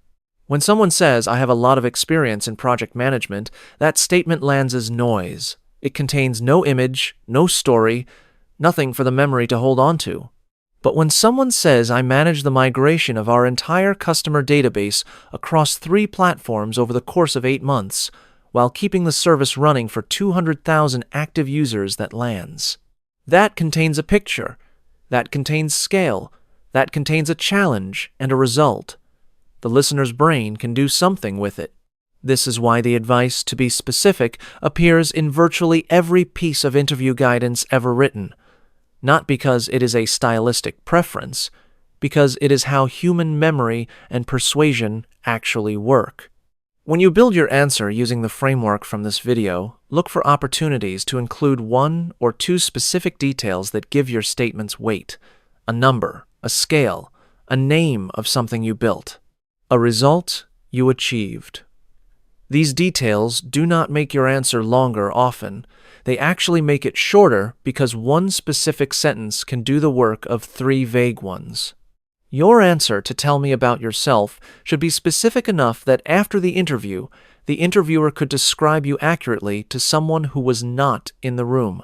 When someone says, "I have a lot of experience in project management," that statement lands as noise. It contains no image, no story, nothing for the memory to hold on to. But when someone says, "I manage the migration of our entire customer database across 3 platforms over the course of 8 months, while keeping the service running for 200,000 active users," that lands. That contains a picture. That contains scale. That contains a challenge and a result. The listener's brain can do something with it. This is why the advice to be specific appears in virtually every piece of interview guidance ever written. Not because it is a stylistic preference, because it is how human memory and persuasion actually work. When you build your answer using the framework from this video, look for opportunities to include 1 or 2 specific details that give your statements weight: a number, a scale, a name of something you built, a result you achieved. These details do not make your answer longer often. They actually make it shorter because one specific sentence can do the work of 3 vague ones. Your answer to "tell me about yourself" should be specific enough that after the interviewer could describe you accurately to someone who was not in the room.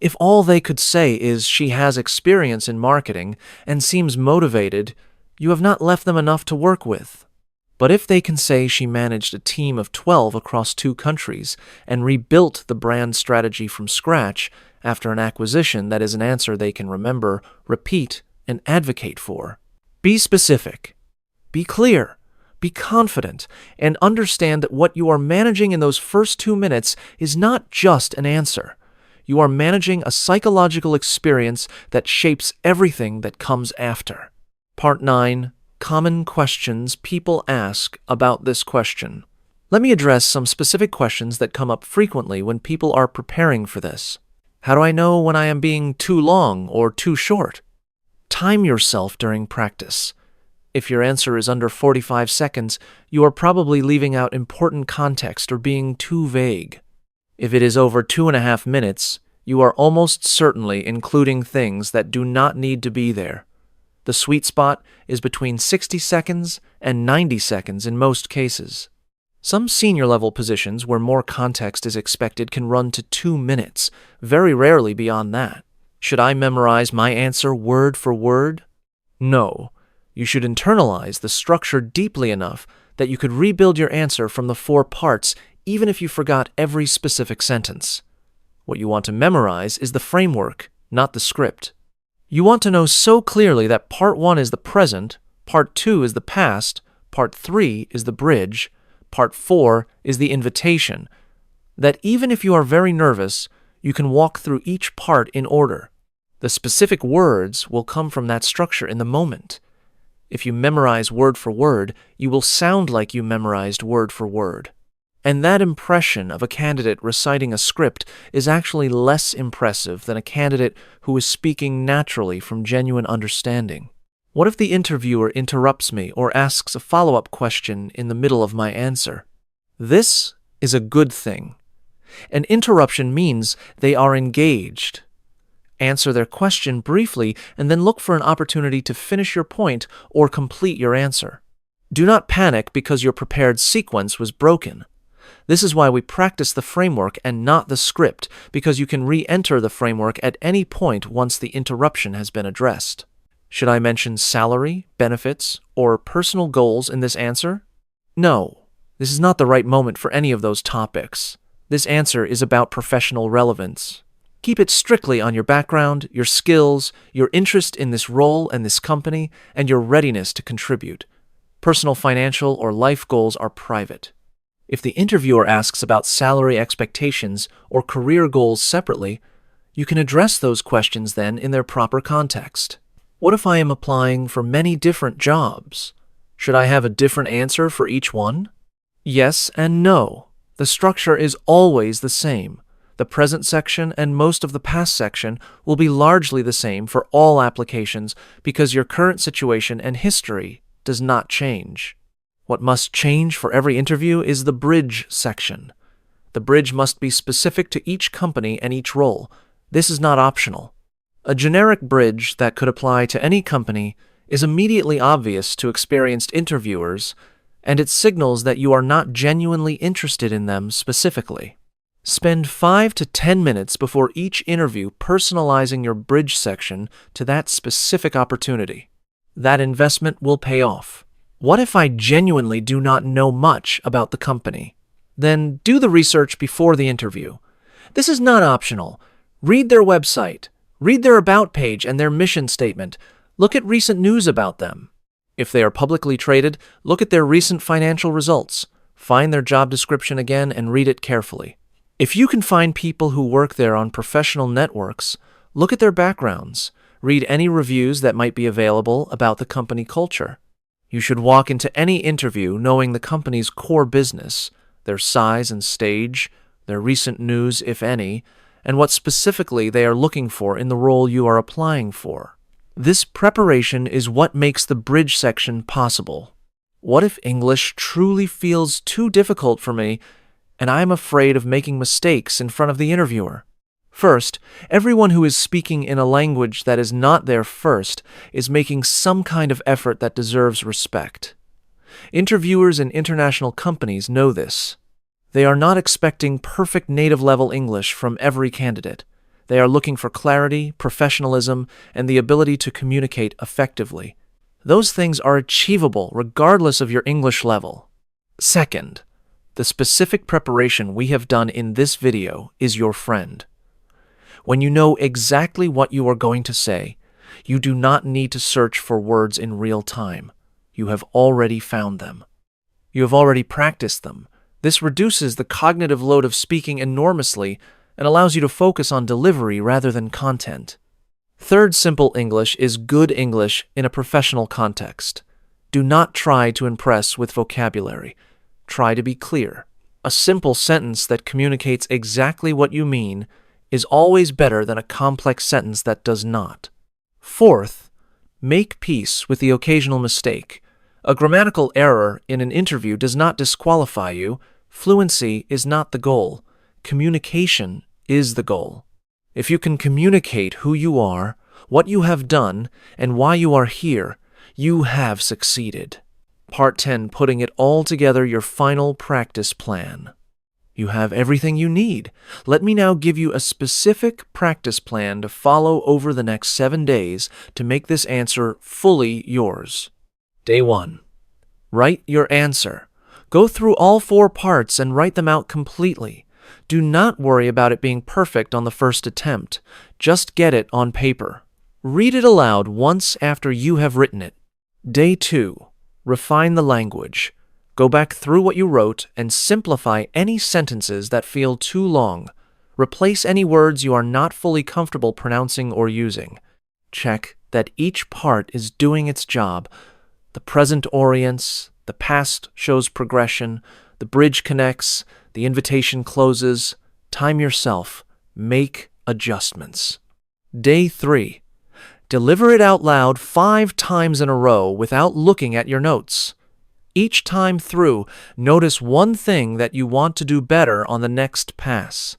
If all they could say is, "She has experience in marketing and seems motivated," you have not left them enough to work with. But if they can say she managed a team of 12 across 2 countries and rebuilt the brand strategy from scratch after an acquisition, that is an answer they can remember, repeat, and advocate for. Be specific. Be clear. Be confident. And understand that what you are managing in those first 2 minutes is not just an answer. You are managing a psychological experience that shapes everything that comes after. Part 9. Common questions people ask about this question. Let me address some specific questions that come up frequently when people are preparing for this. How do I know when I am being too long or too short? Time yourself during practice. If your answer is under 45 seconds, you are probably leaving out important context or being too vague. If it is over 2.5 minutes, you are almost certainly including things that do not need to be there. The sweet spot is between 60 seconds and 90 seconds in most cases. Some senior-level positions where more context is expected can run to 2 minutes, very rarely beyond that. Should I memorize my answer word for word? No. You should internalize the structure deeply enough that you could rebuild your answer from the 4 parts even if you forgot every specific sentence. What you want to memorize is the framework, not the script. You want to know so clearly that Part 1 is the present, Part 2 is the past, Part 3 is the bridge, Part 4 is the invitation, that even if you are very nervous, you can walk through each part in order. The specific words will come from that structure in the moment. If you memorize word for word, you will sound like you memorized word for word. And that impression of a candidate reciting a script is actually less impressive than a candidate who is speaking naturally from genuine understanding. What if the interviewer interrupts me or asks a follow-up question in the middle of my answer? This is a good thing. An interruption means they are engaged. Answer their question briefly and then look for an opportunity to finish your point or complete your answer. Do not panic because your prepared sequence was broken. This is why we practice the framework and not the script, because you can re-enter the framework at any point once the interruption has been addressed. Should I mention salary, benefits, or personal goals in this answer? No, this is not the right moment for any of those topics. This answer is about professional relevance. Keep it strictly on your background, your skills, your interest in this role and this company, and your readiness to contribute. Personal financial or life goals are private. If the interviewer asks about salary expectations or career goals separately, you can address those questions then in their proper context. What if I am applying for many different jobs? Should I have a different answer for each one? Yes and no. The structure is always the same. The present section and most of the past section will be largely the same for all applications because your current situation and history does not change. What must change for every interview is the bridge section. The bridge must be specific to each company and each role. This is not optional. A generic bridge that could apply to any company is immediately obvious to experienced interviewers, and it signals that you are not genuinely interested in them specifically. Spend 5 to 10 minutes before each interview personalizing your bridge section to that specific opportunity. That investment will pay off. What if I genuinely do not know much about the company? Then do the research before the interview. This is not optional. Read their website. Read their about page and their mission statement. Look at recent news about them. If they are publicly traded, look at their recent financial results. Find their job description again and read it carefully. If you can find people who work there on professional networks, look at their backgrounds. Read any reviews that might be available about the company culture. You should walk into any interview knowing the company's core business, their size and stage, their recent news, if any, and what specifically they are looking for in the role you are applying for. This preparation is what makes the bridge section possible. What if English truly feels too difficult for me and I am afraid of making mistakes in front of the interviewer? First, everyone who is speaking in a language that is not their first is making some kind of effort that deserves respect. Interviewers in international companies know this. They are not expecting perfect native-level English from every candidate. They are looking for clarity, professionalism, and the ability to communicate effectively. Those things are achievable regardless of your English level. Second, the specific preparation we have done in this video is your friend. When you know exactly what you are going to say, you do not need to search for words in real time. You have already found them. You have already practiced them. This reduces the cognitive load of speaking enormously and allows you to focus on delivery rather than content. Third simple English is good English in a professional context. Do not try to impress with vocabulary. Try to be clear. A simple sentence that communicates exactly what you mean is always better than a complex sentence that does not. Fourth, make peace with the occasional mistake. A grammatical error in an interview does not disqualify you. Fluency is not the goal. Communication is the goal. If you can communicate who you are, what you have done, and why you are here, you have succeeded. Part 10, putting it all together, your final practice plan. You have everything you need. Let me now give you a specific practice plan to follow over the next 7 days to make this answer fully yours. Day 1. Write your answer. Go through all 4 parts and write them out completely. Do not worry about it being perfect on the first attempt. Just get it on paper. Read it aloud once after you have written it. Day 2. Refine the language. Go back through what you wrote and simplify any sentences that feel too long. Replace any words you are not fully comfortable pronouncing or using. Check that each part is doing its job. The present orients, the past shows progression, the bridge connects, The invitation closes. Time yourself. Make adjustments. Day 3. Deliver it out loud 5 times in a row without looking at your notes. Each time through, notice one thing that you want to do better on the next pass.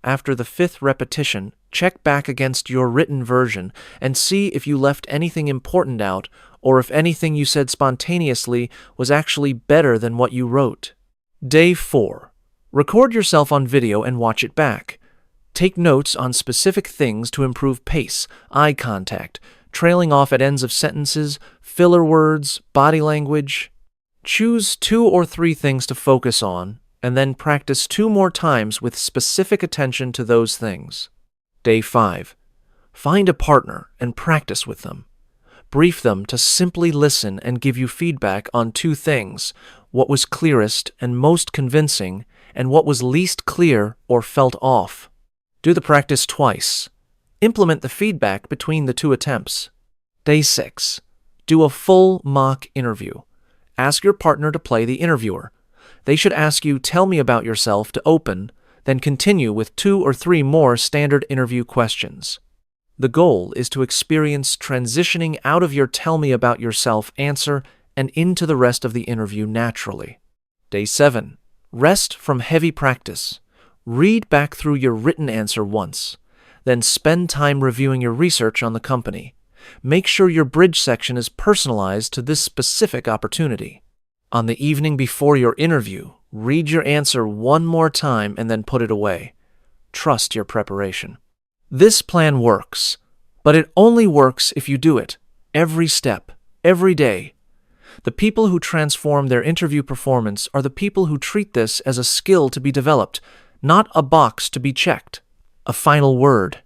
After the 5th repetition, check back against your written version and see if you left anything important out or if anything you said spontaneously was actually better than what you wrote. Day 4. Record yourself on video and watch it back. Take notes on specific things to improve pace, eye contact, trailing off at ends of sentences, filler words, body language. Choose 2 or 3 things to focus on, and then practice 2 more times with specific attention to those things. Day 5. Find a partner and practice with them. Brief them to simply listen and give you feedback on 2 things: what was clearest and most convincing, and what was least clear or felt off. Do the practice twice. Implement the feedback between the 2 attempts. Day 6. Do a full mock interview. Ask your partner to play the interviewer. They should ask you, "Tell me about yourself," to open, then continue with 2 or 3 more standard interview questions. The goal is to experience transitioning out of your "tell me about yourself" answer and into the rest of the interview naturally. Day 7. Rest from heavy practice. Read back through your written answer once. Then spend time reviewing your research on the company. Make sure your bridge section is personalized to this specific opportunity. On the evening before your interview, read your answer one more time and then put it away. Trust your preparation. This plan works, but it only works if you do it, every step, every day. The people who transform their interview performance are the people who treat this as a skill to be developed, not a box to be checked. A final word.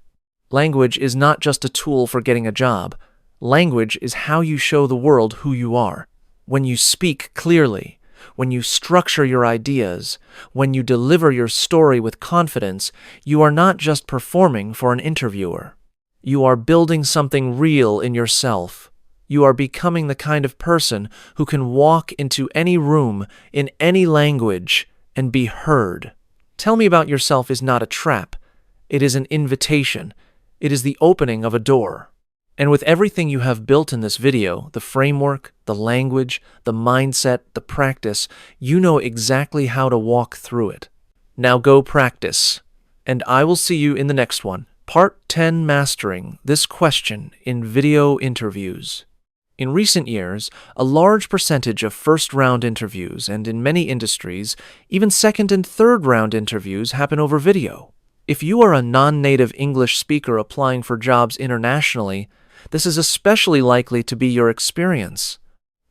Language is not just a tool for getting a job. Language is how you show the world who you are. When you speak clearly, when you structure your ideas, when you deliver your story with confidence, you are not just performing for an interviewer. You are building something real in yourself. You are becoming the kind of person who can walk into any room in any language and be heard. Tell me about yourself is not a trap. It is an invitation. It is the opening of a door. And with everything you have built in this video, the framework, the language, the mindset, the practice, you know exactly how to walk through it. Now go practice. And I will see you in the next one. Part 10: Mastering this question in video interviews. In recent years, a large percentage of first-round interviews, and in many industries, even second and third-round interviews happen over video. If you are a non-native English speaker applying for jobs internationally, this is especially likely to be your experience.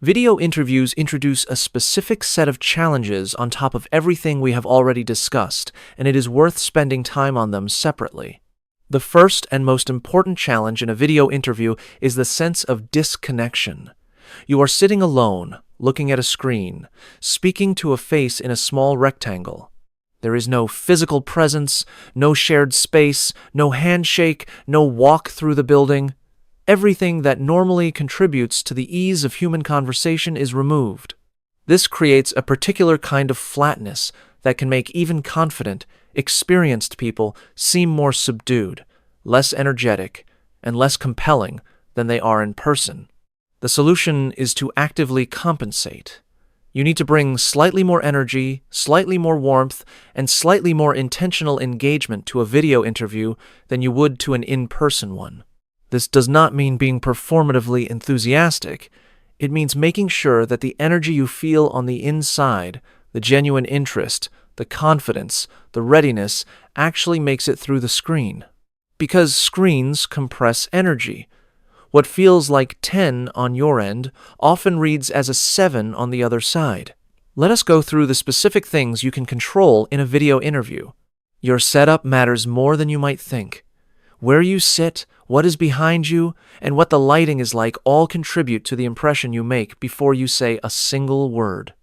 Video interviews introduce a specific set of challenges on top of everything we have already discussed, and it is worth spending time on them separately. The first and most important challenge in a video interview is the sense of disconnection. You are sitting alone, looking at a screen, speaking to a face in a small rectangle. There is no physical presence, no shared space, no handshake, no walk through the building. Everything that normally contributes to the ease of human conversation is removed. This creates a particular kind of flatness that can make even confident, experienced people seem more subdued, less energetic, and less compelling than they are in person. The solution is to actively compensate. You need to bring slightly more energy, slightly more warmth, and slightly more intentional engagement to a video interview than you would to an in-person one. This does not mean being performatively enthusiastic. It means making sure that the energy you feel on the inside, the genuine interest, the confidence, the readiness, actually makes it through the screen. Because screens compress energy. What feels like 10 on your end often reads as a 7 on the other side. Let us go through the specific things you can control in a video interview. Your setup matters more than you might think. Where you sit, what is behind you, and what the lighting is like all contribute to the impression you make before you say a single word.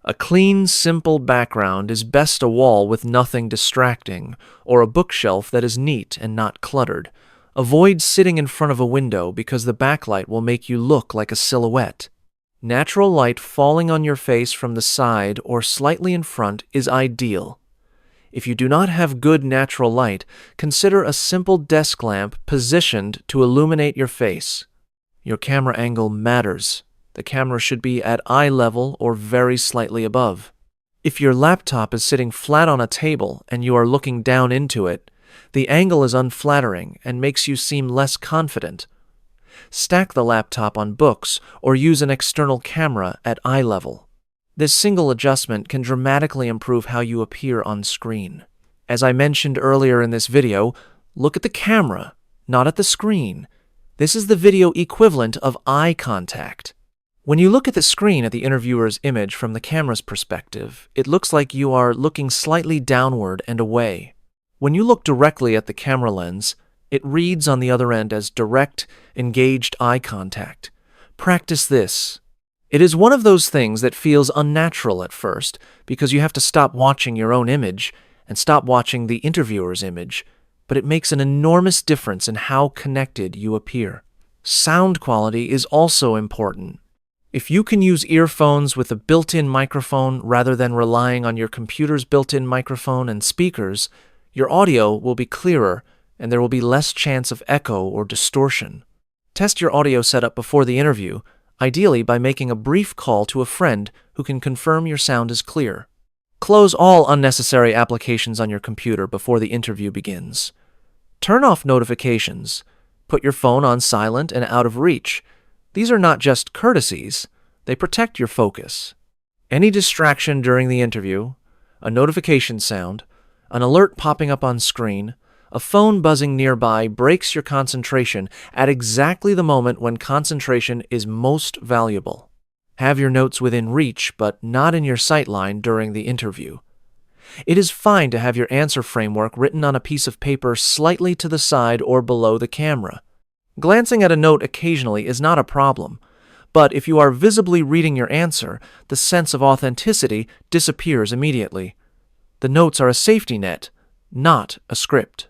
A clean, simple background is best a wall with nothing distracting, or a bookshelf that is neat and not cluttered. Avoid sitting in front of a window because the backlight will make you look like a silhouette. Natural light falling on your face from the side or slightly in front is ideal. If you do not have good natural light, consider a simple desk lamp positioned to illuminate your face. Your camera angle matters. The camera should be at eye level or very slightly above. If your laptop is sitting flat on a table and you are looking down into it, the angle is unflattering and makes you seem less confident. Stack the laptop on books or use an external camera at eye level. This single adjustment can dramatically improve how you appear on screen. As I mentioned earlier in this video, look at the camera, not at the screen. This is the video equivalent of eye contact. When you look at the screen at the interviewer's image from the camera's perspective, it looks like you are looking slightly downward and away. When you look directly at the camera lens, it reads on the other end as direct, engaged eye contact. Practice this. It is one of those things that feels unnatural at first because you have to stop watching your own image and stop watching the interviewer's image, but it makes an enormous difference in how connected you appear. Sound quality is also important. If you can use earphones with a built-in microphone rather than relying on your computer's built-in microphone and speakers, your audio will be clearer and there will be less chance of echo or distortion. Test your audio setup before the interview, ideally by making a brief call to a friend who can confirm your sound is clear. Close all unnecessary applications on your computer before the interview begins. Turn off notifications. Put your phone on silent and out of reach. These are not just courtesies, they protect your focus. Any distraction during the interview, a notification sound, an alert popping up on screen, a phone buzzing nearby breaks your concentration at exactly the moment when concentration is most valuable. Have your notes within reach, but not in your sightline during the interview. It is fine to have your answer framework written on a piece of paper slightly to the side or below the camera. Glancing at a note occasionally is not a problem, but if you are visibly reading your answer, the sense of authenticity disappears immediately. The notes are a safety net, not a script.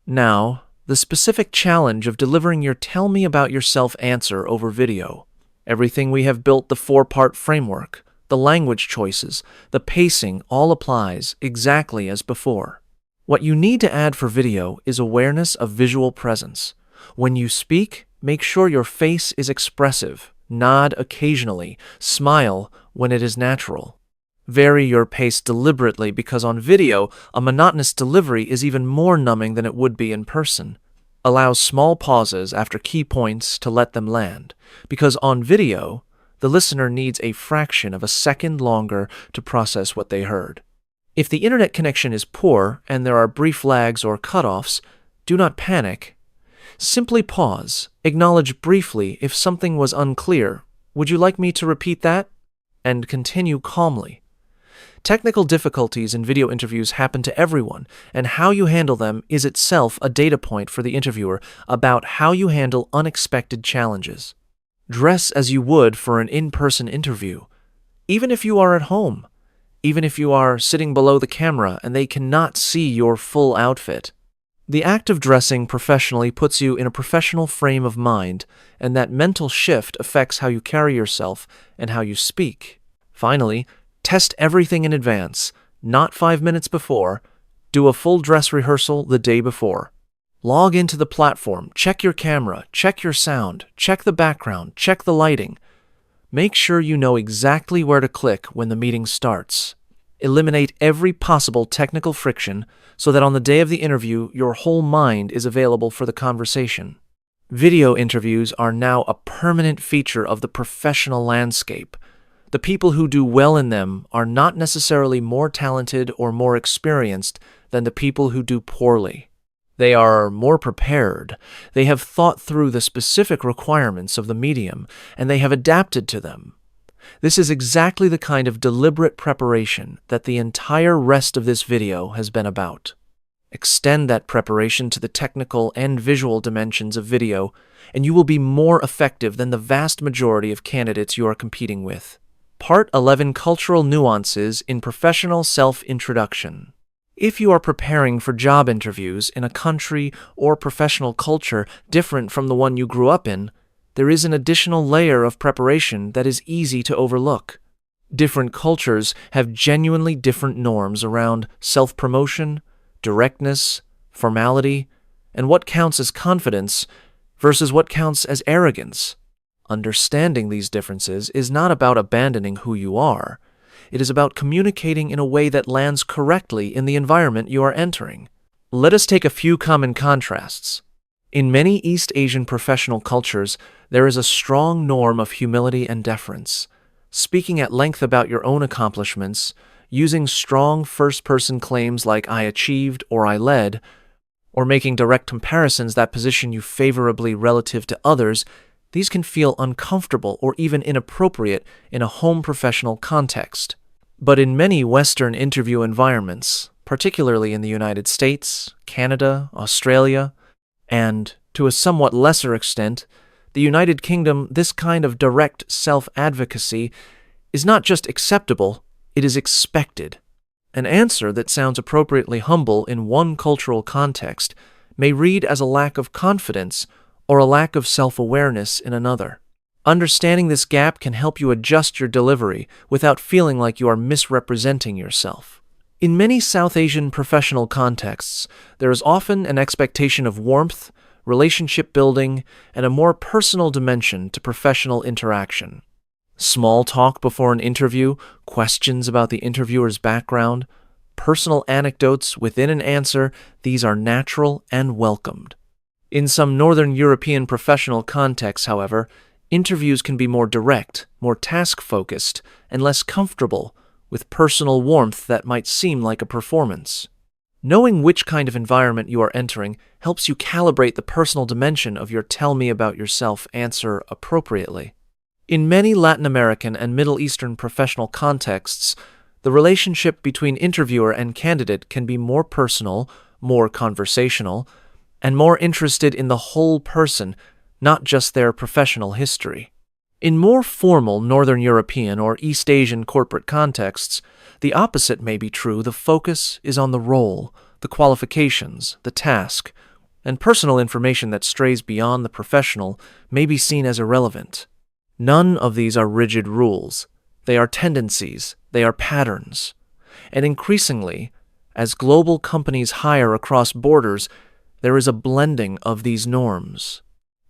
Now, the specific challenge of delivering your tell me about yourself answer over video. Everything we have built the 4-part framework, the language choices, the pacing all applies exactly as before. What you need to add for video is awareness of visual presence. When you speak, make sure your face is expressive, nod occasionally, smile when it is natural. Vary your pace deliberately because on video, a monotonous delivery is even more numbing than it would be in person. Allow small pauses after key points to let them land, because on video, the listener needs a fraction of a second longer to process what they heard. If the internet connection is poor and there are brief lags or cutoffs, do not panic. Simply pause, acknowledge briefly if something was unclear. Would you like me to repeat that? And continue calmly. Technical difficulties in video interviews happen to everyone, and how you handle them is itself a data point for the interviewer about how you handle unexpected challenges. Dress as you would for an in-person interview, even if you are at home, even if you are sitting below the camera and they cannot see your full outfit. The act of dressing professionally puts you in a professional frame of mind, and that mental shift affects how you carry yourself and how you speak. Finally, test everything in advance, not 5 minutes before. Do a full dress rehearsal the day before. Log into the platform, check your camera, check your sound, check the background, check the lighting. Make sure you know exactly where to click when the meeting starts. Eliminate every possible technical friction so that on the day of the interview, your whole mind is available for the conversation. Video interviews are now a permanent feature of the professional landscape. The people who do well in them are not necessarily more talented or more experienced than the people who do poorly. They are more prepared. They have thought through the specific requirements of the medium, and they have adapted to them. This is exactly the kind of deliberate preparation that the entire rest of this video has been about. Extend that preparation to the technical and visual dimensions of video, and you will be more effective than the vast majority of candidates you are competing with. Part 11: Cultural Nuances in Professional Self-Introduction. If you are preparing for job interviews in a country or professional culture different from the one you grew up in, there is an additional layer of preparation that is easy to overlook. Different cultures have genuinely different norms around self-promotion, directness, formality, and what counts as confidence versus what counts as arrogance. Understanding these differences is not about abandoning who you are. It is about communicating in a way that lands correctly in the environment you are entering. Let us take a few common contrasts. In many East Asian professional cultures, there is a strong norm of humility and deference. Speaking at length about your own accomplishments, using strong first-person claims like "I achieved" or "I led," or making direct comparisons that position you favorably relative to others, these can feel uncomfortable or even inappropriate in a home professional context. But in many Western interview environments, particularly in the United States, Canada, Australia, and, to a somewhat lesser extent, the United Kingdom, this kind of direct self-advocacy is not just acceptable, it is expected. An answer that sounds appropriately humble in one cultural context may read as a lack of confidence or a lack of self-awareness in another. Understanding this gap can help you adjust your delivery without feeling like you are misrepresenting yourself. In many South Asian professional contexts, there is often an expectation of warmth, relationship building, and a more personal dimension to professional interaction. Small talk before an interview, questions about the interviewer's background, personal anecdotes within an answer, these are natural and welcomed. In some Northern European professional contexts, however, interviews can be more direct, more task-focused, and less comfortable, with personal warmth that might seem like a performance. Knowing which kind of environment you are entering helps you calibrate the personal dimension of your "tell me about yourself" answer appropriately. In many Latin American and Middle Eastern professional contexts, the relationship between interviewer and candidate can be more personal, more conversational, and more interested in the whole person, not just their professional history. In more formal Northern European or East Asian corporate contexts, the opposite may be true. The focus is on the role, the qualifications, the task, and personal information that strays beyond the professional may be seen as irrelevant. None of these are rigid rules. They are tendencies, they are patterns. And increasingly, as global companies hire across borders, there is a blending of these norms.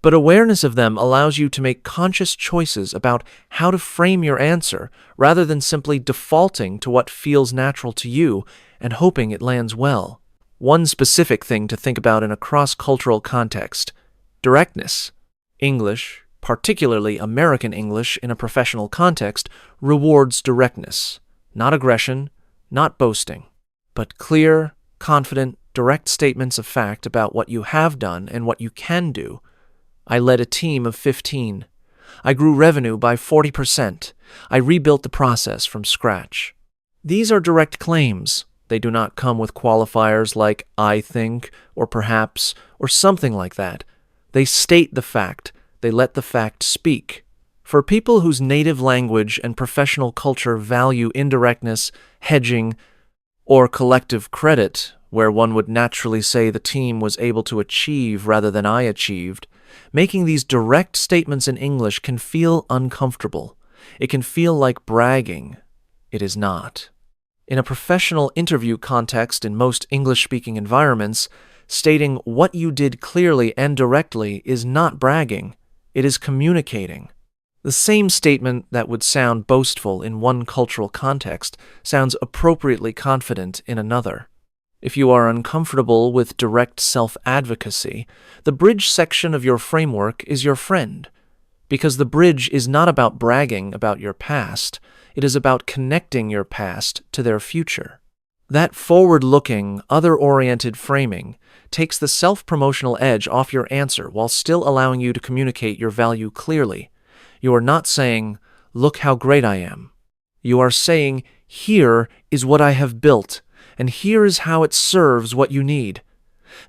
But awareness of them allows you to make conscious choices about how to frame your answer rather than simply defaulting to what feels natural to you and hoping it lands well. One specific thing to think about in a cross-cultural context: directness. English, particularly American English in a professional context, rewards directness, not aggression, not boasting, but clear, confident, direct statements of fact about what you have done and what you can do. I led a team of 15. I grew revenue by 40%. I rebuilt the process from scratch. These are direct claims. They do not come with qualifiers like "I think," or "perhaps," or something like that. They state the fact. They let the fact speak. For people whose native language and professional culture value indirectness, hedging, or collective credit, where one would naturally say the team was able to achieve rather than "I achieved," making these direct statements in English can feel uncomfortable. It can feel like bragging. It is not. In a professional interview context in most English-speaking environments, stating what you did clearly and directly is not bragging. It is communicating. The same statement that would sound boastful in one cultural context sounds appropriately confident in another. If you are uncomfortable with direct self-advocacy, the bridge section of your framework is your friend, because the bridge is not about bragging about your past, it is about connecting your past to their future. That forward-looking, other-oriented framing takes the self-promotional edge off your answer while still allowing you to communicate your value clearly. You are not saying, "Look how great I am." You are saying, "Here is what I have built, and here is how it serves what you need."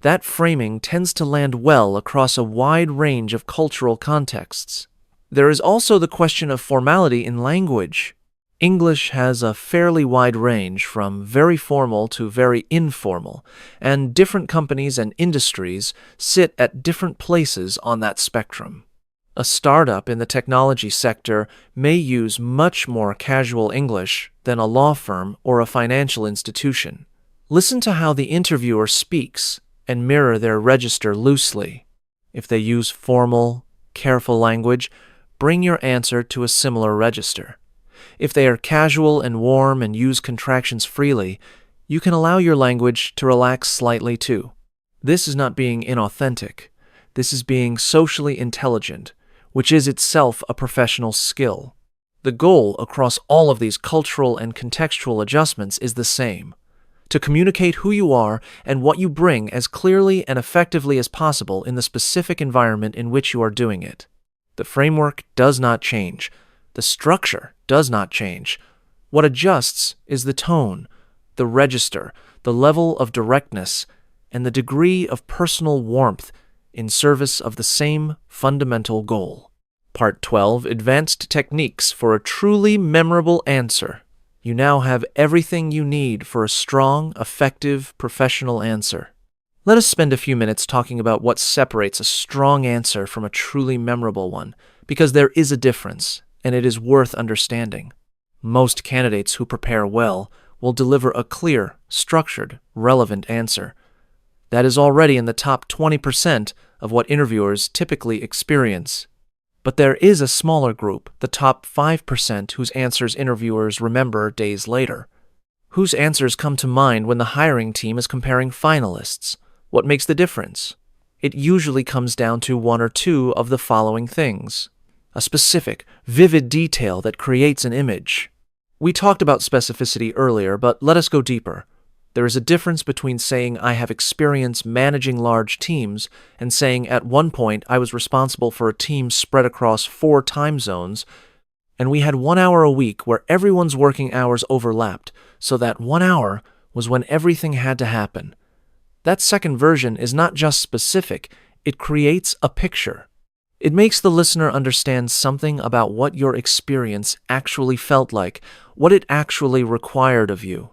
That framing tends to land well across a wide range of cultural contexts. There is also the question of formality in language. English has a fairly wide range from very formal to very informal, and different companies and industries sit at different places on that spectrum. A startup in the technology sector may use much more casual English than a law firm or a financial institution. Listen to how the interviewer speaks and mirror their register loosely. If they use formal, careful language, bring your answer to a similar register. If they are casual and warm and use contractions freely, you can allow your language to relax slightly too. This is not being inauthentic. This is being socially intelligent, which is itself a professional skill. The goal across all of these cultural and contextual adjustments is the same: to communicate who you are and what you bring as clearly and effectively as possible in the specific environment in which you are doing it. The framework does not change. The structure does not change. What adjusts is the tone, the register, the level of directness, and the degree of personal warmth in service of the same fundamental goal. Part 12, Advanced Techniques for a Truly Memorable Answer. You now have everything you need for a strong, effective, professional answer. Let us spend a few minutes talking about what separates a strong answer from a truly memorable one, because there is a difference, and it is worth understanding. Most candidates who prepare well will deliver a clear, structured, relevant answer. That is already in the top 20% of what interviewers typically experience. But there is a smaller group, the top 5%, whose answers interviewers remember days later. Whose answers come to mind when the hiring team is comparing finalists? What makes the difference? It usually comes down to one or two of the following things: a specific, vivid detail that creates an image. We talked about specificity earlier, but let us go deeper. There is a difference between saying I have experience managing large teams and saying at one point I was responsible for a team spread across 4 time zones, and we had 1 hour a week where everyone's working hours overlapped, so that 1 hour was when everything had to happen. That second version is not just specific, it creates a picture. It makes the listener understand something about what your experience actually felt like, what it actually required of you.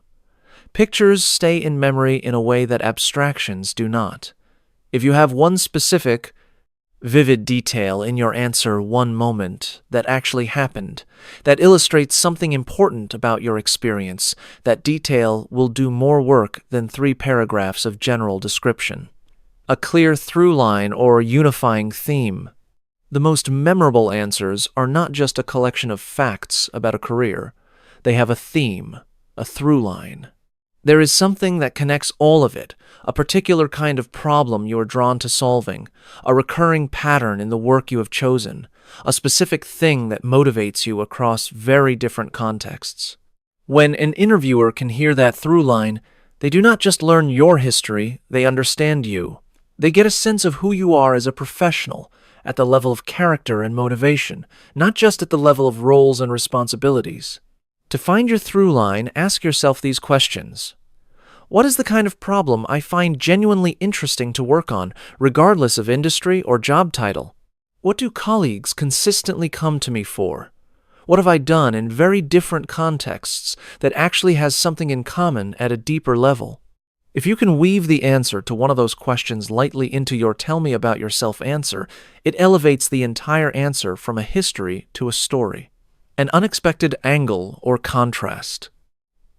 Pictures stay in memory in a way that abstractions do not. If you have one specific, vivid detail in your answer, one moment that actually happened, that illustrates something important about your experience, that detail will do more work than 3 paragraphs of general description. A clear through line or unifying theme. The most memorable answers are not just a collection of facts about a career. They have a theme, a through line. There is something that connects all of it, a particular kind of problem you are drawn to solving, a recurring pattern in the work you have chosen, a specific thing that motivates you across very different contexts. When an interviewer can hear that through line, they do not just learn your history, they understand you. They get a sense of who you are as a professional, at the level of character and motivation, not just at the level of roles and responsibilities. To find your through line, ask yourself these questions. What is the kind of problem I find genuinely interesting to work on, regardless of industry or job title? What do colleagues consistently come to me for? What have I done in very different contexts that actually has something in common at a deeper level? If you can weave the answer to one of those questions lightly into your tell me about yourself answer, it elevates the entire answer from a history to a story. An unexpected angle or contrast.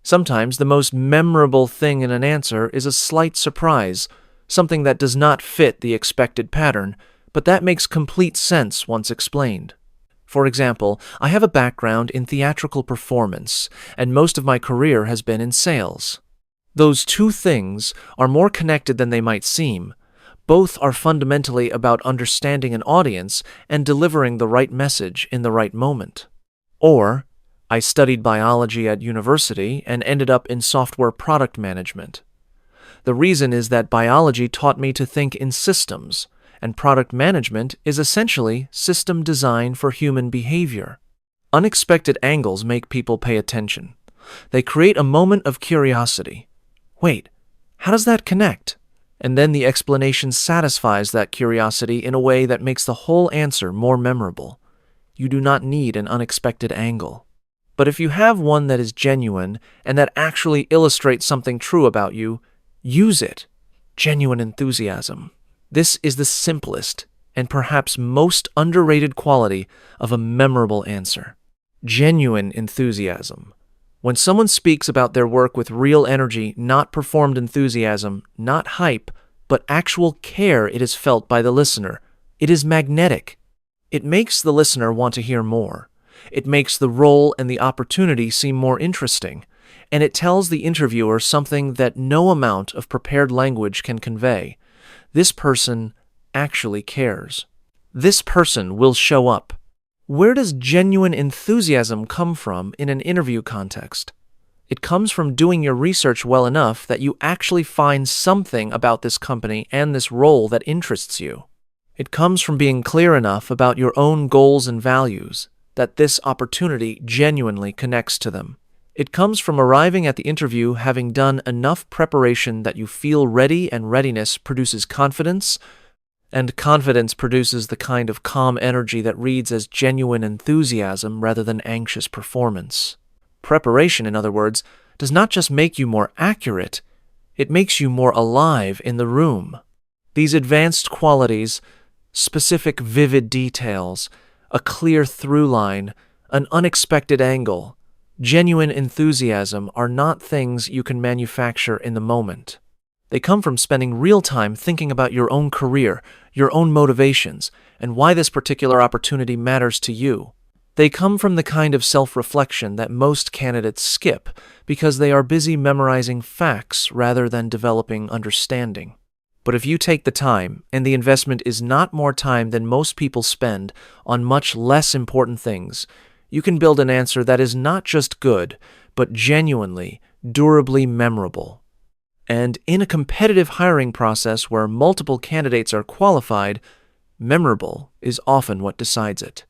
Sometimes the most memorable thing in an answer is a slight surprise, something that does not fit the expected pattern, but that makes complete sense once explained. For example, I have a background in theatrical performance, and most of my career has been in sales. Those two things are more connected than they might seem. Both are fundamentally about understanding an audience and delivering the right message in the right moment. Or, I studied biology at university and ended up in software product management. The reason is that biology taught me to think in systems, and product management is essentially system design for human behavior. Unexpected angles make people pay attention. They create a moment of curiosity. Wait, how does that connect? And then the explanation satisfies that curiosity in a way that makes the whole answer more memorable. You do not need an unexpected angle. But if you have one that is genuine and that actually illustrates something true about you, use it. Genuine enthusiasm. This is the simplest, and perhaps most underrated quality of a memorable answer: genuine enthusiasm. When someone speaks about their work with real energy, not performed enthusiasm, not hype, but actual care, it is felt by the listener. It is magnetic. It makes the listener want to hear more. It makes the role and the opportunity seem more interesting. And it tells the interviewer something that no amount of prepared language can convey. This person actually cares. This person will show up. Where does genuine enthusiasm come from in an interview context? It comes from doing your research well enough that you actually find something about this company and this role that interests you. It comes from being clear enough about your own goals and values that this opportunity genuinely connects to them. It comes from arriving at the interview having done enough preparation that you feel ready, and readiness produces confidence, and confidence produces the kind of calm energy that reads as genuine enthusiasm rather than anxious performance. Preparation, in other words, does not just make you more accurate, it makes you more alive in the room. These advanced qualities, specific vivid details, a clear through line, an unexpected angle, genuine enthusiasm are not things you can manufacture in the moment. They come from spending real time thinking about your own career, your own motivations, and why this particular opportunity matters to you. They come from the kind of self-reflection that most candidates skip because they are busy memorizing facts rather than developing understanding. But if you take the time, and the investment is not more time than most people spend on much less important things, you can build an answer that is not just good, but genuinely, durably memorable. And in a competitive hiring process where multiple candidates are qualified, memorable is often what decides it.